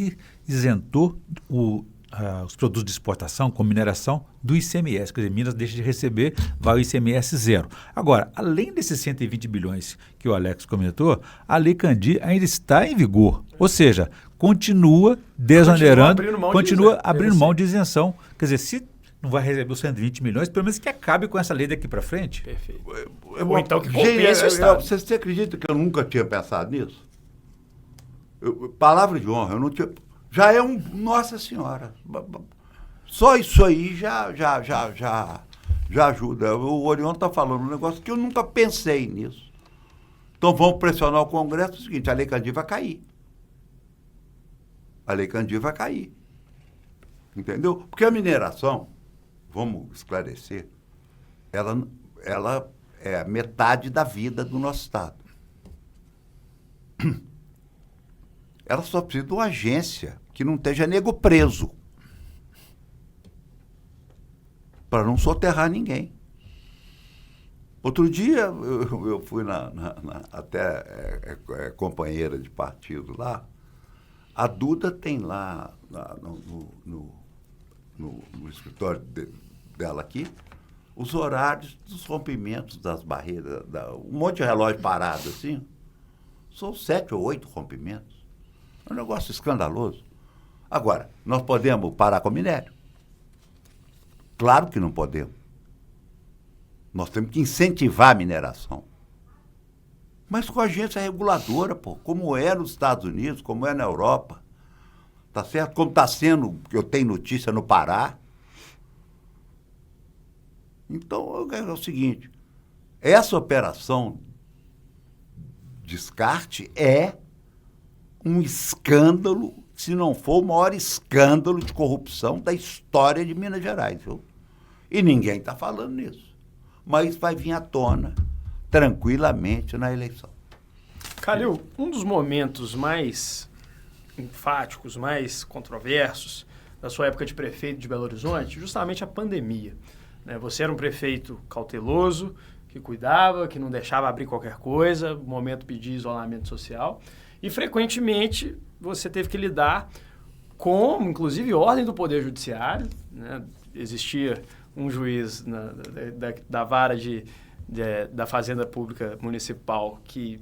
isentou os produtos de exportação com mineração do ICMS. Quer dizer, Minas deixa de receber, vai o ICMS zero. Agora, além desses 120 bilhões que o Alex comentou, a Lei Candir ainda está em vigor. Ou seja, continua desonerando, continua de abrindo mão de isenção. Quer dizer, se não vai receber os 120 milhões, pelo menos que acabe com essa lei daqui para frente. Perfeito. Ou então que compense o Estado. Você acredita que eu nunca tinha pensado nisso? Palavra de honra, eu não tinha... Já é Nossa Senhora. Só isso aí já ajuda. O Orion está falando um negócio que eu nunca pensei nisso. Então vamos pressionar o Congresso, é o seguinte, a Lei Candir vai cair. A Lei Candir vai cair. Entendeu? Porque a mineração, vamos esclarecer, ela é metade da vida do nosso Estado. Ela só precisa de uma agência que não esteja nego preso para não soterrar ninguém. Outro dia, eu fui até companheira de partido lá, a Duda tem lá no escritório dela aqui, os horários dos rompimentos das barreiras, um monte de relógio parado assim, são 7 ou 8 rompimentos. É um negócio escandaloso. Agora, nós podemos parar com o minério? Claro que não podemos. Nós temos que incentivar a mineração. Mas com a agência reguladora, pô, como é nos Estados Unidos, como é na Europa. Tá certo? Como está sendo, eu tenho notícia no Pará. Então, é o seguinte, essa operação descarte é um escândalo, se não for o maior escândalo de corrupção da história de Minas Gerais, viu? E ninguém está falando nisso. Mas vai vir à tona tranquilamente na eleição. Calil, um dos momentos mais enfáticos, mais controversos da sua época de prefeito de Belo Horizonte, justamente a pandemia. Né? Você era um prefeito cauteloso, que cuidava, que não deixava abrir qualquer coisa, no momento pedia isolamento social. E, frequentemente, você teve que lidar com, inclusive, ordem do Poder Judiciário. Né? Existia um juiz da vara da Fazenda Pública Municipal que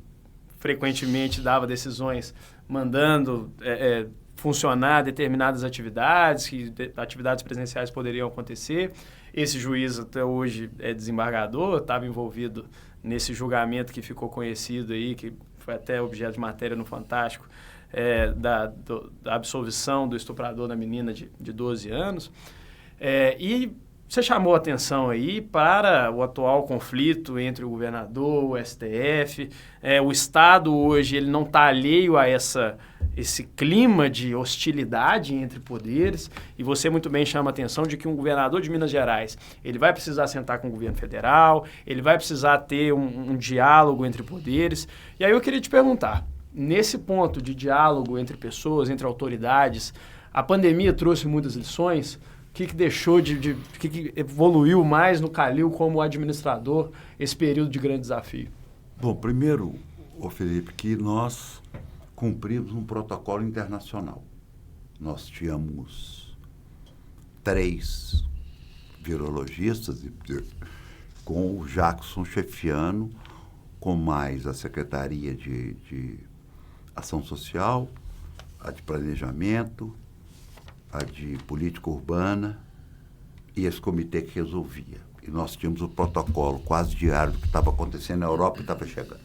frequentemente dava decisões mandando funcionar determinadas atividades, que atividades presenciais poderiam acontecer. Esse juiz, até hoje, é desembargador, estava envolvido nesse julgamento que ficou conhecido aí, que foi até objeto de matéria no Fantástico, da absolvição do estuprador da menina de 12 anos. E você chamou a atenção aí para o atual conflito entre o governador, o STF. O Estado hoje ele não está alheio a esse clima de hostilidade entre poderes, e você muito bem chama a atenção de que um governador de Minas Gerais ele vai precisar sentar com o governo federal, ele vai precisar ter um diálogo entre poderes. E aí eu queria te perguntar, nesse ponto de diálogo entre pessoas, entre autoridades, a pandemia trouxe muitas lições. O que deixou o que evoluiu mais no Calil como administrador esse período de grande desafio? Bom, primeiro, Felipe, que nós cumprimos um protocolo internacional. Nós tínhamos 3 virologistas, com o Jackson chefiando, com mais a Secretaria de Ação Social, a de Planejamento, a de Política Urbana e esse comitê que resolvia. E nós tínhamos o protocolo quase diário do que estava acontecendo na Europa e estava chegando.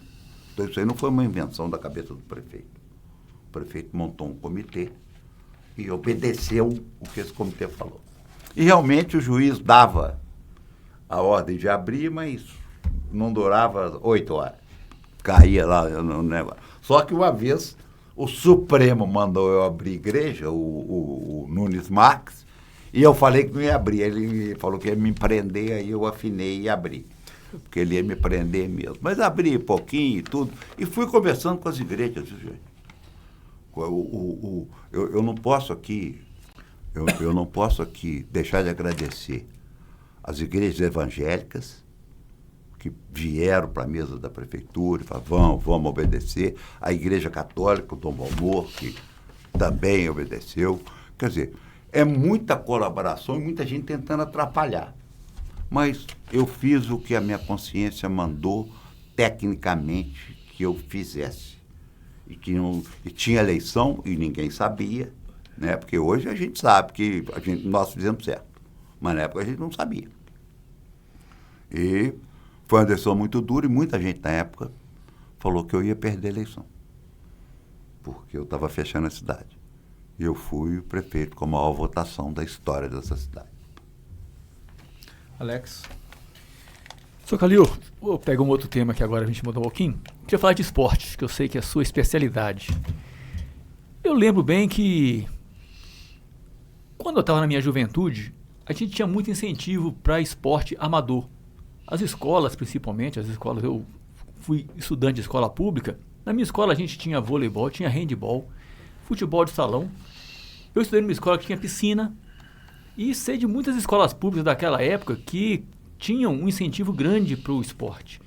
Então isso aí não foi uma invenção da cabeça do prefeito. O prefeito montou um comitê e obedeceu o que esse comitê falou. E realmente o juiz dava a ordem de abrir, mas não durava 8 horas. Caía lá no negócio. Só que uma vez o Supremo mandou eu abrir igreja, o Nunes Marques, e eu falei que não ia abrir. Ele falou que ia me prender, aí eu afinei e abri. Porque ele ia me prender mesmo. Mas abri pouquinho e tudo. E fui conversando com as igrejas, viu, gente? Eu não posso aqui, eu não posso aqui deixar de agradecer as igrejas evangélicas que vieram para a mesa da prefeitura e falaram, vamos obedecer. A Igreja Católica, o Dom Valmor, que também obedeceu. Quer dizer, é muita colaboração e muita gente tentando atrapalhar. Mas eu fiz o que a minha consciência mandou tecnicamente que eu fizesse. e tinha eleição e ninguém sabia, né? Porque hoje a gente sabe que nós fizemos certo, mas na época a gente não sabia. E foi uma decisão muito dura e muita gente na época falou que eu ia perder a eleição, porque eu estava fechando a cidade. E eu fui o prefeito com a maior votação da história dessa cidade. Alex? Sr. Calil, vou pegar um outro tema que agora a gente mudou um pouquinho. Queria falar de esporte, que eu sei que é a sua especialidade. Eu lembro bem que, quando eu estava na minha juventude, a gente tinha muito incentivo para esporte amador. As escolas, principalmente, eu fui estudante de escola pública. Na minha escola a gente tinha voleibol, tinha handebol, futebol de salão. Eu estudei numa escola que tinha piscina. E sei de muitas escolas públicas daquela época que tinham um incentivo grande para o esporte.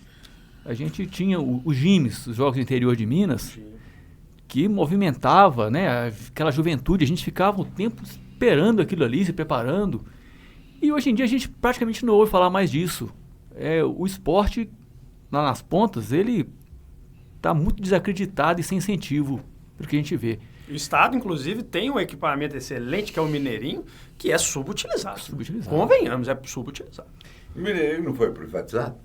A gente tinha os GIMES, os Jogos do Interior de Minas, que movimentava, né, aquela juventude. A gente ficava o tempo esperando aquilo ali, se preparando. E hoje em dia a gente praticamente não ouve falar mais disso. O esporte, lá nas pontas, ele está muito desacreditado e sem incentivo para o que a gente vê. O Estado, inclusive, tem um equipamento excelente, que é o Mineirinho, que é subutilizado. Convenhamos, é subutilizado. O Mineirinho não foi privatizado?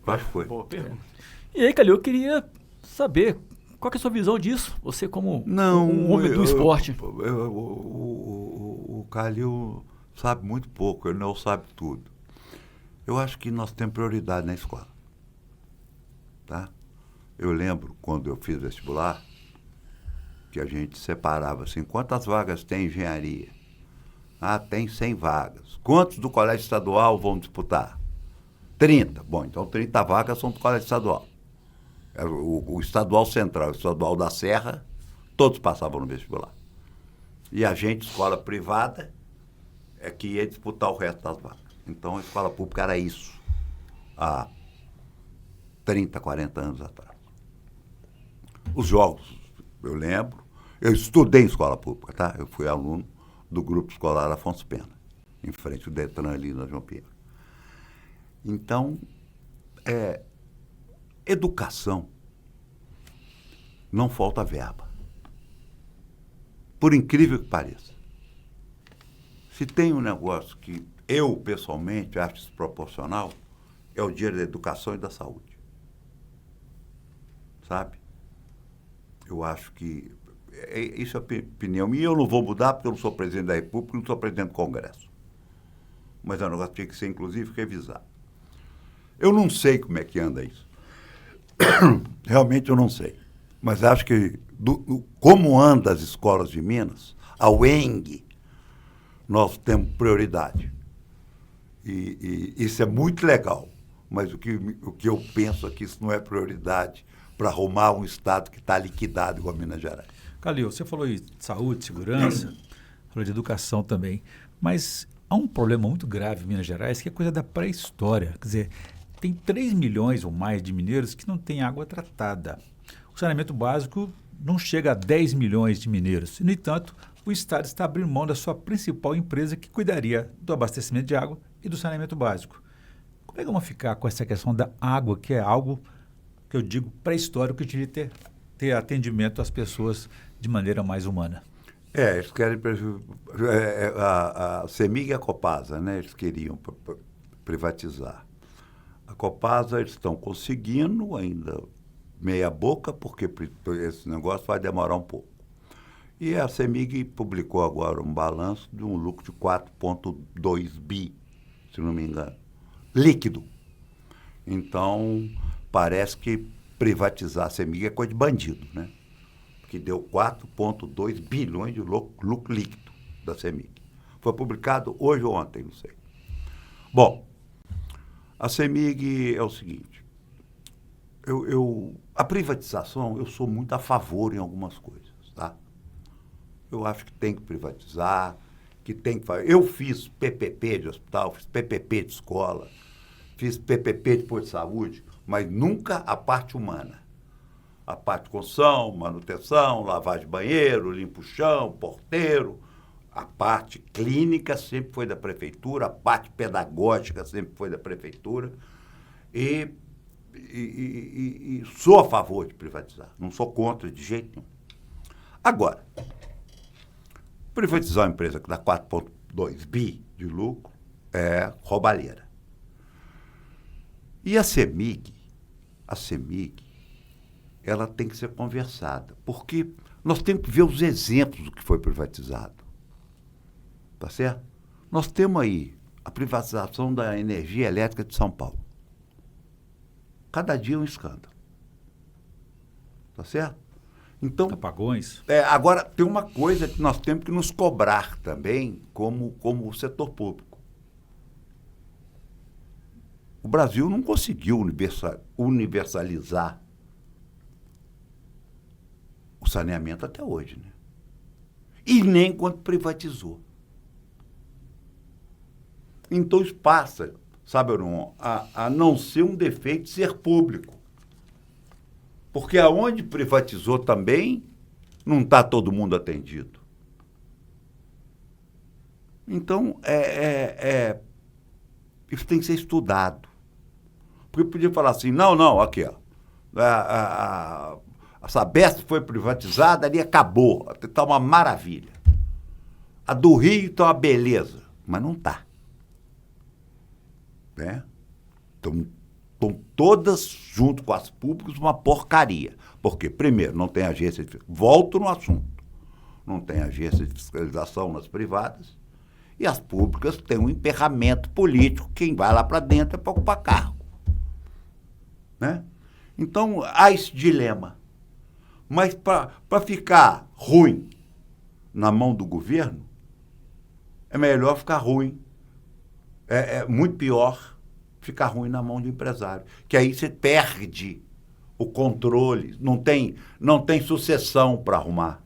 Acho que foi. Boa pergunta. E aí, Calil, eu queria saber qual que é a sua visão disso, você como um homem do esporte. O Calil sabe muito pouco, ele não sabe tudo. Eu acho que nós temos prioridade na escola. Tá? Eu lembro, quando eu fiz vestibular, que a gente separava assim, quantas vagas tem engenharia? Tem 100 vagas. Quantos do colégio estadual vão disputar? 30. Bom, então 30 vagas são do colégio estadual. O estadual central, o estadual da Serra, todos passavam no vestibular. E a gente, escola privada, é que ia disputar o resto das vagas. Então a escola pública era isso, há 30, 40 anos atrás. Os jogos, eu lembro, eu estudei em escola pública, tá? Eu fui aluno do grupo escolar Afonso Pena, em frente ao Detran ali na João Pinheiro. Então, educação, não falta verba. Por incrível que pareça. Se tem um negócio que eu, pessoalmente, acho desproporcional, é o dinheiro da educação e da saúde. Sabe? Eu acho que isso é opinião minha, eu não vou mudar porque eu não sou presidente da República, não sou presidente do Congresso. Mas é um negócio que tinha que ser, inclusive, revisado. Eu não sei como é que anda isso. Realmente eu não sei. Mas acho que, como anda as escolas de Minas, a UENG, nós temos prioridade. E isso é muito legal. Mas o que eu penso é que isso não é prioridade para arrumar um Estado que está liquidado igual a Minas Gerais. Calil, você falou de saúde, segurança, falou de educação também, mas há um problema muito grave em Minas Gerais, que é coisa da pré-história. Quer dizer, tem 3 milhões ou mais de mineiros que não têm água tratada. O saneamento básico não chega a 10 milhões de mineiros. No entanto, o Estado está abrindo mão da sua principal empresa que cuidaria do abastecimento de água e do saneamento básico. Como é que vamos ficar com essa questão da água, que é algo que eu digo pré-histórico, que devia ter atendimento às pessoas de maneira mais humana? Eles querem a CEMIG e a Copasa, né? Eles queriam privatizar. A Copasa eles estão conseguindo ainda meia boca, porque esse negócio vai demorar um pouco. E a CEMIG publicou agora um balanço de um lucro de 4,2 bi, se não me engano, líquido. Então, parece que privatizar a CEMIG é coisa de bandido, né? Que deu 4,2 bilhões de lucro líquido da CEMIG. Foi publicado hoje ou ontem, não sei. Bom, a CEMIG é o seguinte, a privatização, eu sou muito a favor em algumas coisas, tá? Eu acho que tem que privatizar, que tem que fazer. Eu fiz PPP de hospital, fiz PPP de escola, fiz PPP de posto de saúde, mas nunca a parte humana. A parte de construção, manutenção, lavagem de banheiro, limpa o chão, porteiro. A parte clínica sempre foi da prefeitura, a parte pedagógica sempre foi da prefeitura. E e sou a favor de privatizar. Não sou contra de jeito nenhum. Agora, privatizar uma empresa que dá 4,2 bi de lucro é roubalheira. E a CEMIG, ela tem que ser conversada, porque nós temos que ver os exemplos do que foi privatizado. Tá certo? Nós temos aí a privatização da energia elétrica de São Paulo. Cada dia um escândalo. Tá certo? Então, apagões. Agora, tem uma coisa que nós temos que nos cobrar também como o setor público. O Brasil não conseguiu universalizar o saneamento até hoje, né? E nem quando privatizou. Então isso passa, sabe, Aron, a não ser um defeito ser público. Porque aonde privatizou também, não está todo mundo atendido. Então, isso tem que ser estudado. Porque podia falar assim, não, aqui, ó, a Sabesp foi privatizada, ali acabou, está uma maravilha. A do Rio está uma beleza, mas não está. Né? Estão todas, junto com as públicas, uma porcaria. Porque, primeiro, não tem agência de... Volto no assunto. Não tem agência de fiscalização nas privadas. E as públicas têm um emperramento político. Quem vai lá para dentro é para ocupar cargo. Né? Então, há esse dilema. Mas para ficar ruim na mão do governo, é melhor ficar ruim. É muito pior ficar ruim na mão do empresário. Que aí você perde o controle. Não tem sucessão para arrumar.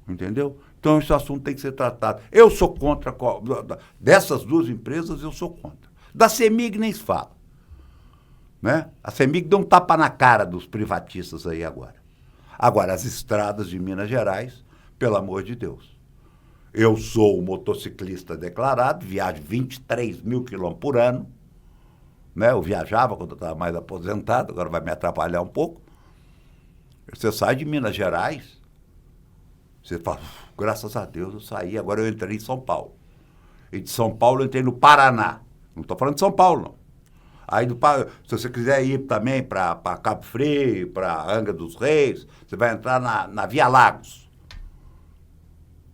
Entendeu? Então, esse assunto tem que ser tratado. Eu sou contra... Dessas duas empresas, eu sou contra. Da CEMIG nem se fala. Né? A CEMIG deu um tapa na cara dos privatistas aí agora. Agora, as estradas de Minas Gerais, pelo amor de Deus. Eu sou um motociclista declarado, viajo 23 mil quilômetros por ano. Né? Eu viajava quando eu estava mais aposentado, agora vai me atrapalhar um pouco. Você sai de Minas Gerais, você fala, graças a Deus eu saí, agora eu entrei em São Paulo. E de São Paulo eu entrei no Paraná. Não estou falando de São Paulo, não. Aí, se você quiser ir também para Cabo Frio, para Angra dos Reis, você vai entrar na Via Lagos.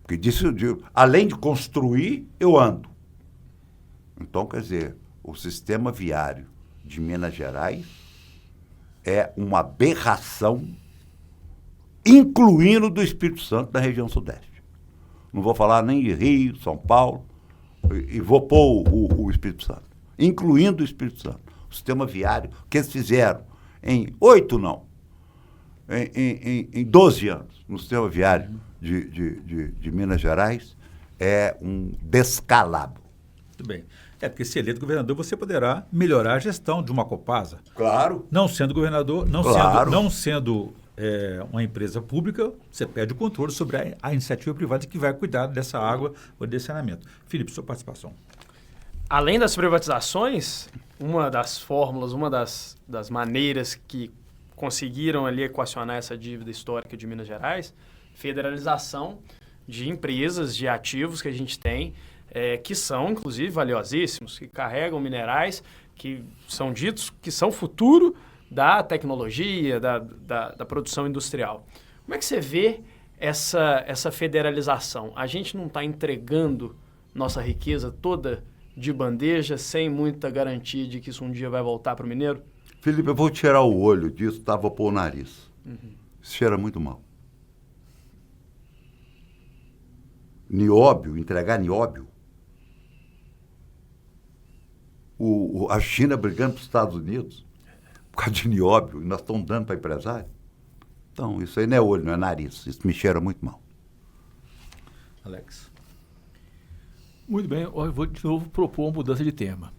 Porque além de construir, eu ando. Então, quer dizer, o sistema viário de Minas Gerais é uma aberração, incluindo do Espírito Santo, da região sudeste. Não vou falar nem de Rio, São Paulo, e vou pôr o Espírito Santo, incluindo o Espírito Santo. O sistema viário que eles fizeram em 12 anos, no sistema viário de Minas Gerais, é um descalabro. Muito bem. Porque se eleito governador, você poderá melhorar a gestão de uma Copasa. Claro. Não sendo governador, não sendo uma empresa pública, você perde o controle sobre a iniciativa privada que vai cuidar dessa água ou desse saneamento. Felipe, sua participação. Além das privatizações, uma das fórmulas, uma das maneiras que conseguiram ali equacionar essa dívida histórica de Minas Gerais, federalização de empresas, de ativos que a gente tem, que são, inclusive, valiosíssimos, que carregam minerais, que são ditos que são futuro da tecnologia, da produção industrial. Como é que você vê essa federalização? A gente não está entregando nossa riqueza toda de bandeja, sem muita garantia de que isso um dia vai voltar para o mineiro? Felipe, eu vou tirar o olho disso, vou pôr o nariz. Isso cheira muito mal. Nióbio, entregar nióbio. A China brigando para os Estados Unidos por causa de nióbio, e nós estamos dando para empresário. Então, isso aí não é olho, não é nariz. Isso me cheira muito mal. Alex. Muito bem, eu vou de novo propor uma mudança de tema.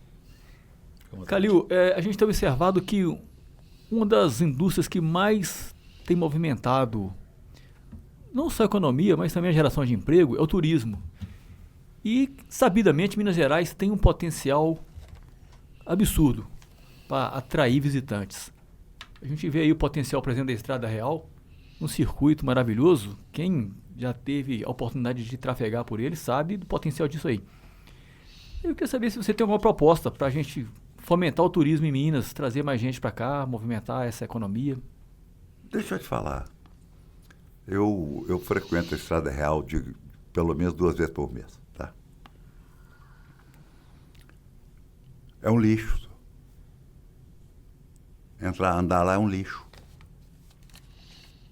Calil, a gente tem observado que uma das indústrias que mais tem movimentado não só a economia, mas também a geração de emprego é o turismo. E, sabidamente, Minas Gerais tem um potencial absurdo. para atrair visitantes. A gente vê aí o potencial, por exemplo, da Estrada Real, um circuito maravilhoso. Quem já teve a oportunidade de trafegar por ele sabe do potencial disso aí. Eu queria saber se você tem alguma proposta para a gente fomentar o turismo em Minas, trazer mais gente para cá, movimentar essa economia. Deixa eu te falar. Eu frequento a Estrada Real pelo menos 2 vezes por mês, tá? É um lixo. Andar lá é um lixo.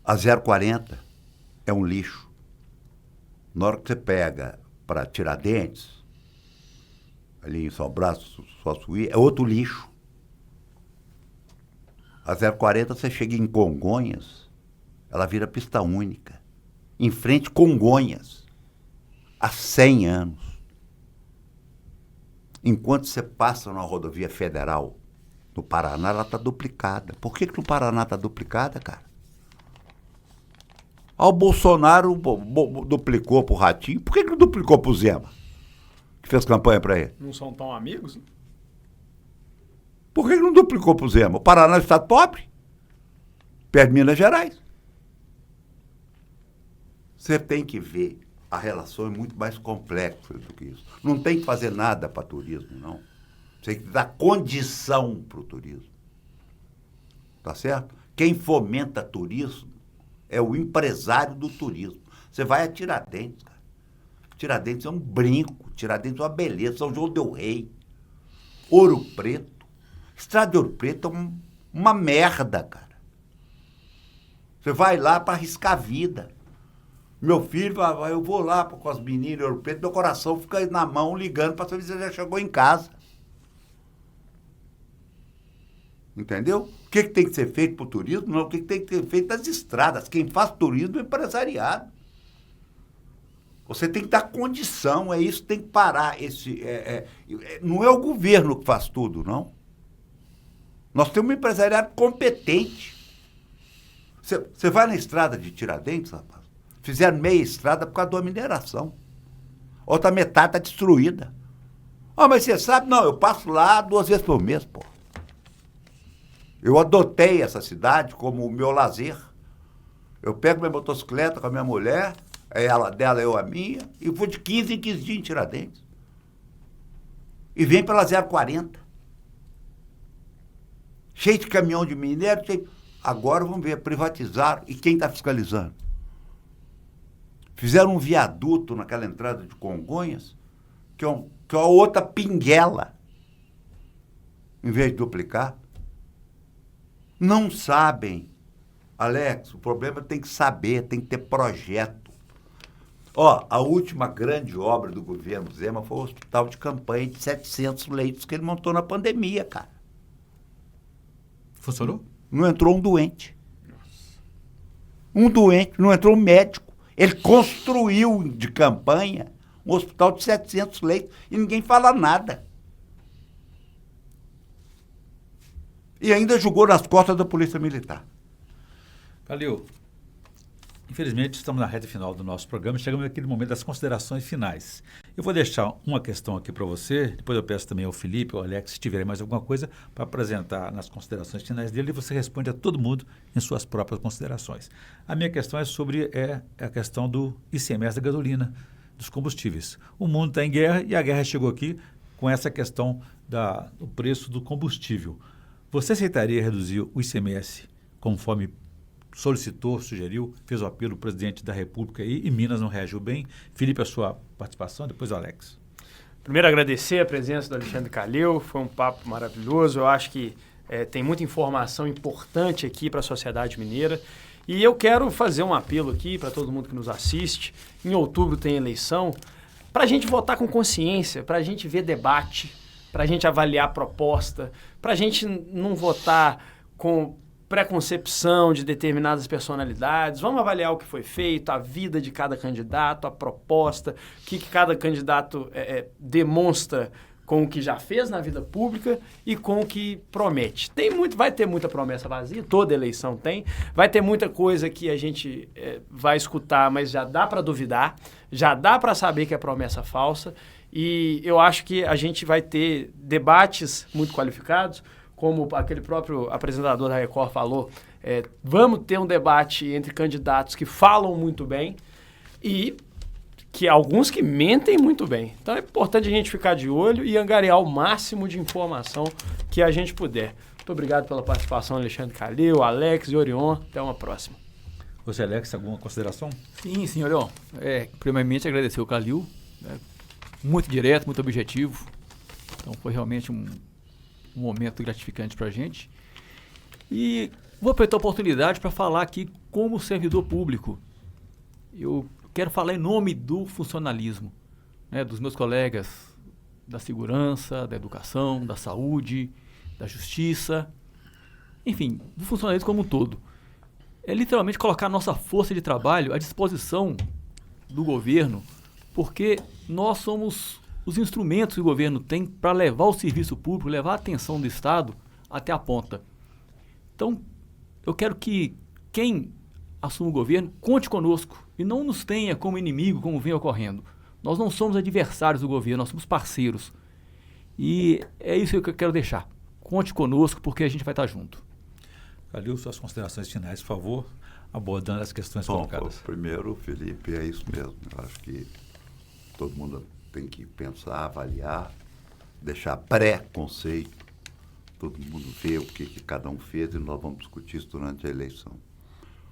A 040 é um lixo. Na hora que você pega para Tiradentes, ali em Sobral, Suaçuí, é outro lixo. A 040 você chega em Congonhas, ela vira pista única. Em frente Congonhas, há 100 anos. Enquanto você passa na rodovia federal, no Paraná, ela está duplicada. Por que no Paraná está duplicada, cara? O Bolsonaro duplicou pro Ratinho. Por que não duplicou pro Zema? Que fez campanha para ele. Não são tão amigos? Por que não duplicou pro Zema? O Paraná é um estado pobre. Perto de Minas Gerais. Você tem que ver. A relação é muito mais complexa do que isso. Não tem que fazer nada para turismo, não. Você tem que dar condição para o turismo. Tá certo? Quem fomenta turismo é o empresário do turismo. Você vai a Tiradentes, cara. Tiradentes é um brinco. Tiradentes é uma beleza. São João del Rei. Ouro Preto. Estrada de Ouro Preto é uma merda, cara. Você vai lá para arriscar a vida. Meu filho, eu vou lá com as meninas de Ouro Preto, meu coração fica na mão ligando para saber se ele já chegou em casa. Entendeu? O que tem que ser feito para o turismo? Não, o que tem que ser feito nas estradas. Quem faz turismo é empresariado. Você tem que dar condição, é isso, tem que parar. Não é o governo que faz tudo, não. Nós temos um empresariado competente. Você vai na estrada de Tiradentes, rapaz, fizeram meia estrada por causa da mineração. Outra metade está destruída. Mas você sabe? Não, eu passo lá 2 vezes por mês, pô. Eu adotei essa cidade como o meu lazer. Eu pego minha motocicleta com a minha mulher, ela dela, eu a minha, e vou de 15 em 15 dias em Tiradentes. E vem pela 040. Cheio de caminhão de minério. Agora vamos ver, privatizaram. E quem está fiscalizando? Fizeram um viaduto naquela entrada de Congonhas, que é uma outra pinguela, em vez de duplicar. Não sabem. Alex, o problema tem que saber, tem que ter projeto. A última grande obra do governo Zema foi o hospital de campanha de 700 leitos que ele montou na pandemia, cara. Funcionou? Não entrou um doente. Um doente, não entrou um médico. Ele construiu de campanha um hospital de 700 leitos e ninguém fala nada. E ainda jogou nas costas da Polícia Militar. Calil, infelizmente estamos na reta final do nosso programa, chegamos naquele momento das considerações finais. Eu vou deixar uma questão aqui para você, depois eu peço também ao Felipe, ao Alex, se tiverem mais alguma coisa, para apresentar nas considerações finais dele, e você responde a todo mundo em suas próprias considerações. A minha questão é sobre a questão do ICMS da gasolina, dos combustíveis. O mundo está em guerra e a guerra chegou aqui com essa questão do preço do combustível. Você aceitaria reduzir o ICMS conforme solicitou, sugeriu, fez o apelo o presidente da República e Minas não reagiu bem? Felipe, a sua participação, depois o Alex. Primeiro, agradecer a presença do Alexandre Calil, foi um papo maravilhoso, eu acho que tem muita informação importante aqui para a sociedade mineira. E eu quero fazer um apelo aqui para todo mundo que nos assiste. Em outubro tem eleição, para a gente votar com consciência, para a gente ver debate, para a gente avaliar a proposta, para a gente não votar com preconcepção de determinadas personalidades. Vamos avaliar o que foi feito, a vida de cada candidato, a proposta, o que cada candidato demonstra com o que já fez na vida pública e com o que promete. Vai ter muita promessa vazia, toda eleição tem, vai ter muita coisa que a gente vai escutar, mas já dá para duvidar, já dá para saber que é promessa falsa, e eu acho que a gente vai ter debates muito qualificados, como aquele próprio apresentador da Record falou, vamos ter um debate entre candidatos que falam muito bem e que alguns que mentem muito bem. Então é importante a gente ficar de olho e angariar o máximo de informação que a gente puder. Muito obrigado pela participação, Alexandre Calil, Alex e Orion. Até uma próxima. Você, Alex, alguma consideração? Sim, Orion. Primeiramente, agradecer o Calil. Muito direto, muito objetivo. Então, foi realmente um momento gratificante para a gente. E vou aproveitar a oportunidade para falar aqui como servidor público. Eu quero falar em nome do funcionalismo, dos meus colegas da segurança, da educação, da saúde, da justiça, enfim, do funcionalismo como um todo. É literalmente colocar a nossa força de trabalho à disposição do governo, porque nós somos os instrumentos que o governo tem para levar o serviço público, levar a atenção do Estado até a ponta. Então, eu quero que quem assuma o governo conte conosco e não nos tenha como inimigo, como vem ocorrendo. Nós não somos adversários do governo, nós somos parceiros. E é isso que eu quero deixar. Conte conosco, porque a gente vai estar junto. Calil, suas considerações finais, por favor, abordando as questões colocadas. Primeiro, Felipe, é isso mesmo. Eu acho que todo mundo tem que pensar, avaliar, deixar pré-conceito, todo mundo vê o que cada um fez e nós vamos discutir isso durante a eleição.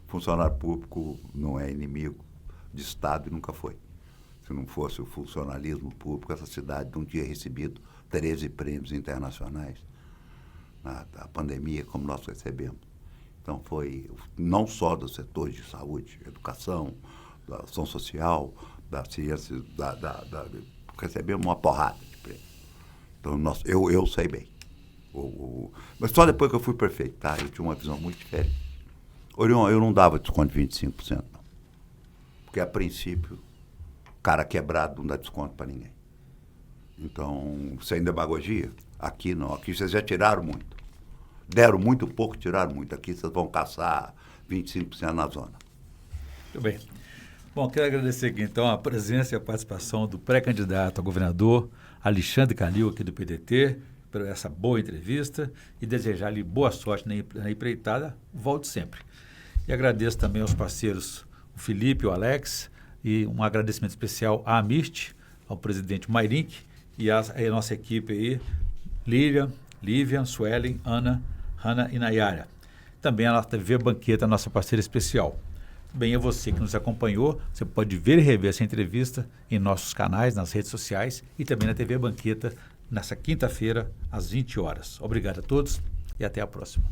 Funcionário público não é inimigo de Estado e nunca foi. Se não fosse o funcionalismo público, essa cidade não tinha recebido 13 prêmios internacionais na pandemia, como nós recebemos. Então, foi não só do setor de saúde, educação, da ação social, da ciência, recebemos uma porrada de prêmios. Então, eu sei bem. Mas só depois que eu fui prefeito, tá? Eu tinha uma visão muito diferente. Orion, eu não dava desconto de 25%, não. Porque, a princípio, cara quebrado não dá desconto para ninguém. Então, sem demagogia, aqui não. Aqui vocês já tiraram muito. Deram muito pouco, tiraram muito. Aqui vocês vão caçar 25% na zona. Muito bem. Bom, quero agradecer aqui, então, a presença e a participação do pré-candidato a governador Alexandre Calil, aqui do PDT, por essa boa entrevista e desejar-lhe boa sorte na empreitada. Volte sempre. E agradeço também aos parceiros, o Felipe, o Alex, e um agradecimento especial à Amist, ao presidente Mairink e a nossa equipe aí, Lívia, Suelen, Ana, Hanna e Nayara. Também a TV Banqueta, nossa parceira especial. Bem, é você que nos acompanhou. Você pode ver e rever essa entrevista em nossos canais, nas redes sociais e também na TV Banqueta, nessa quinta-feira, às 20 horas. Obrigado a todos e até a próxima.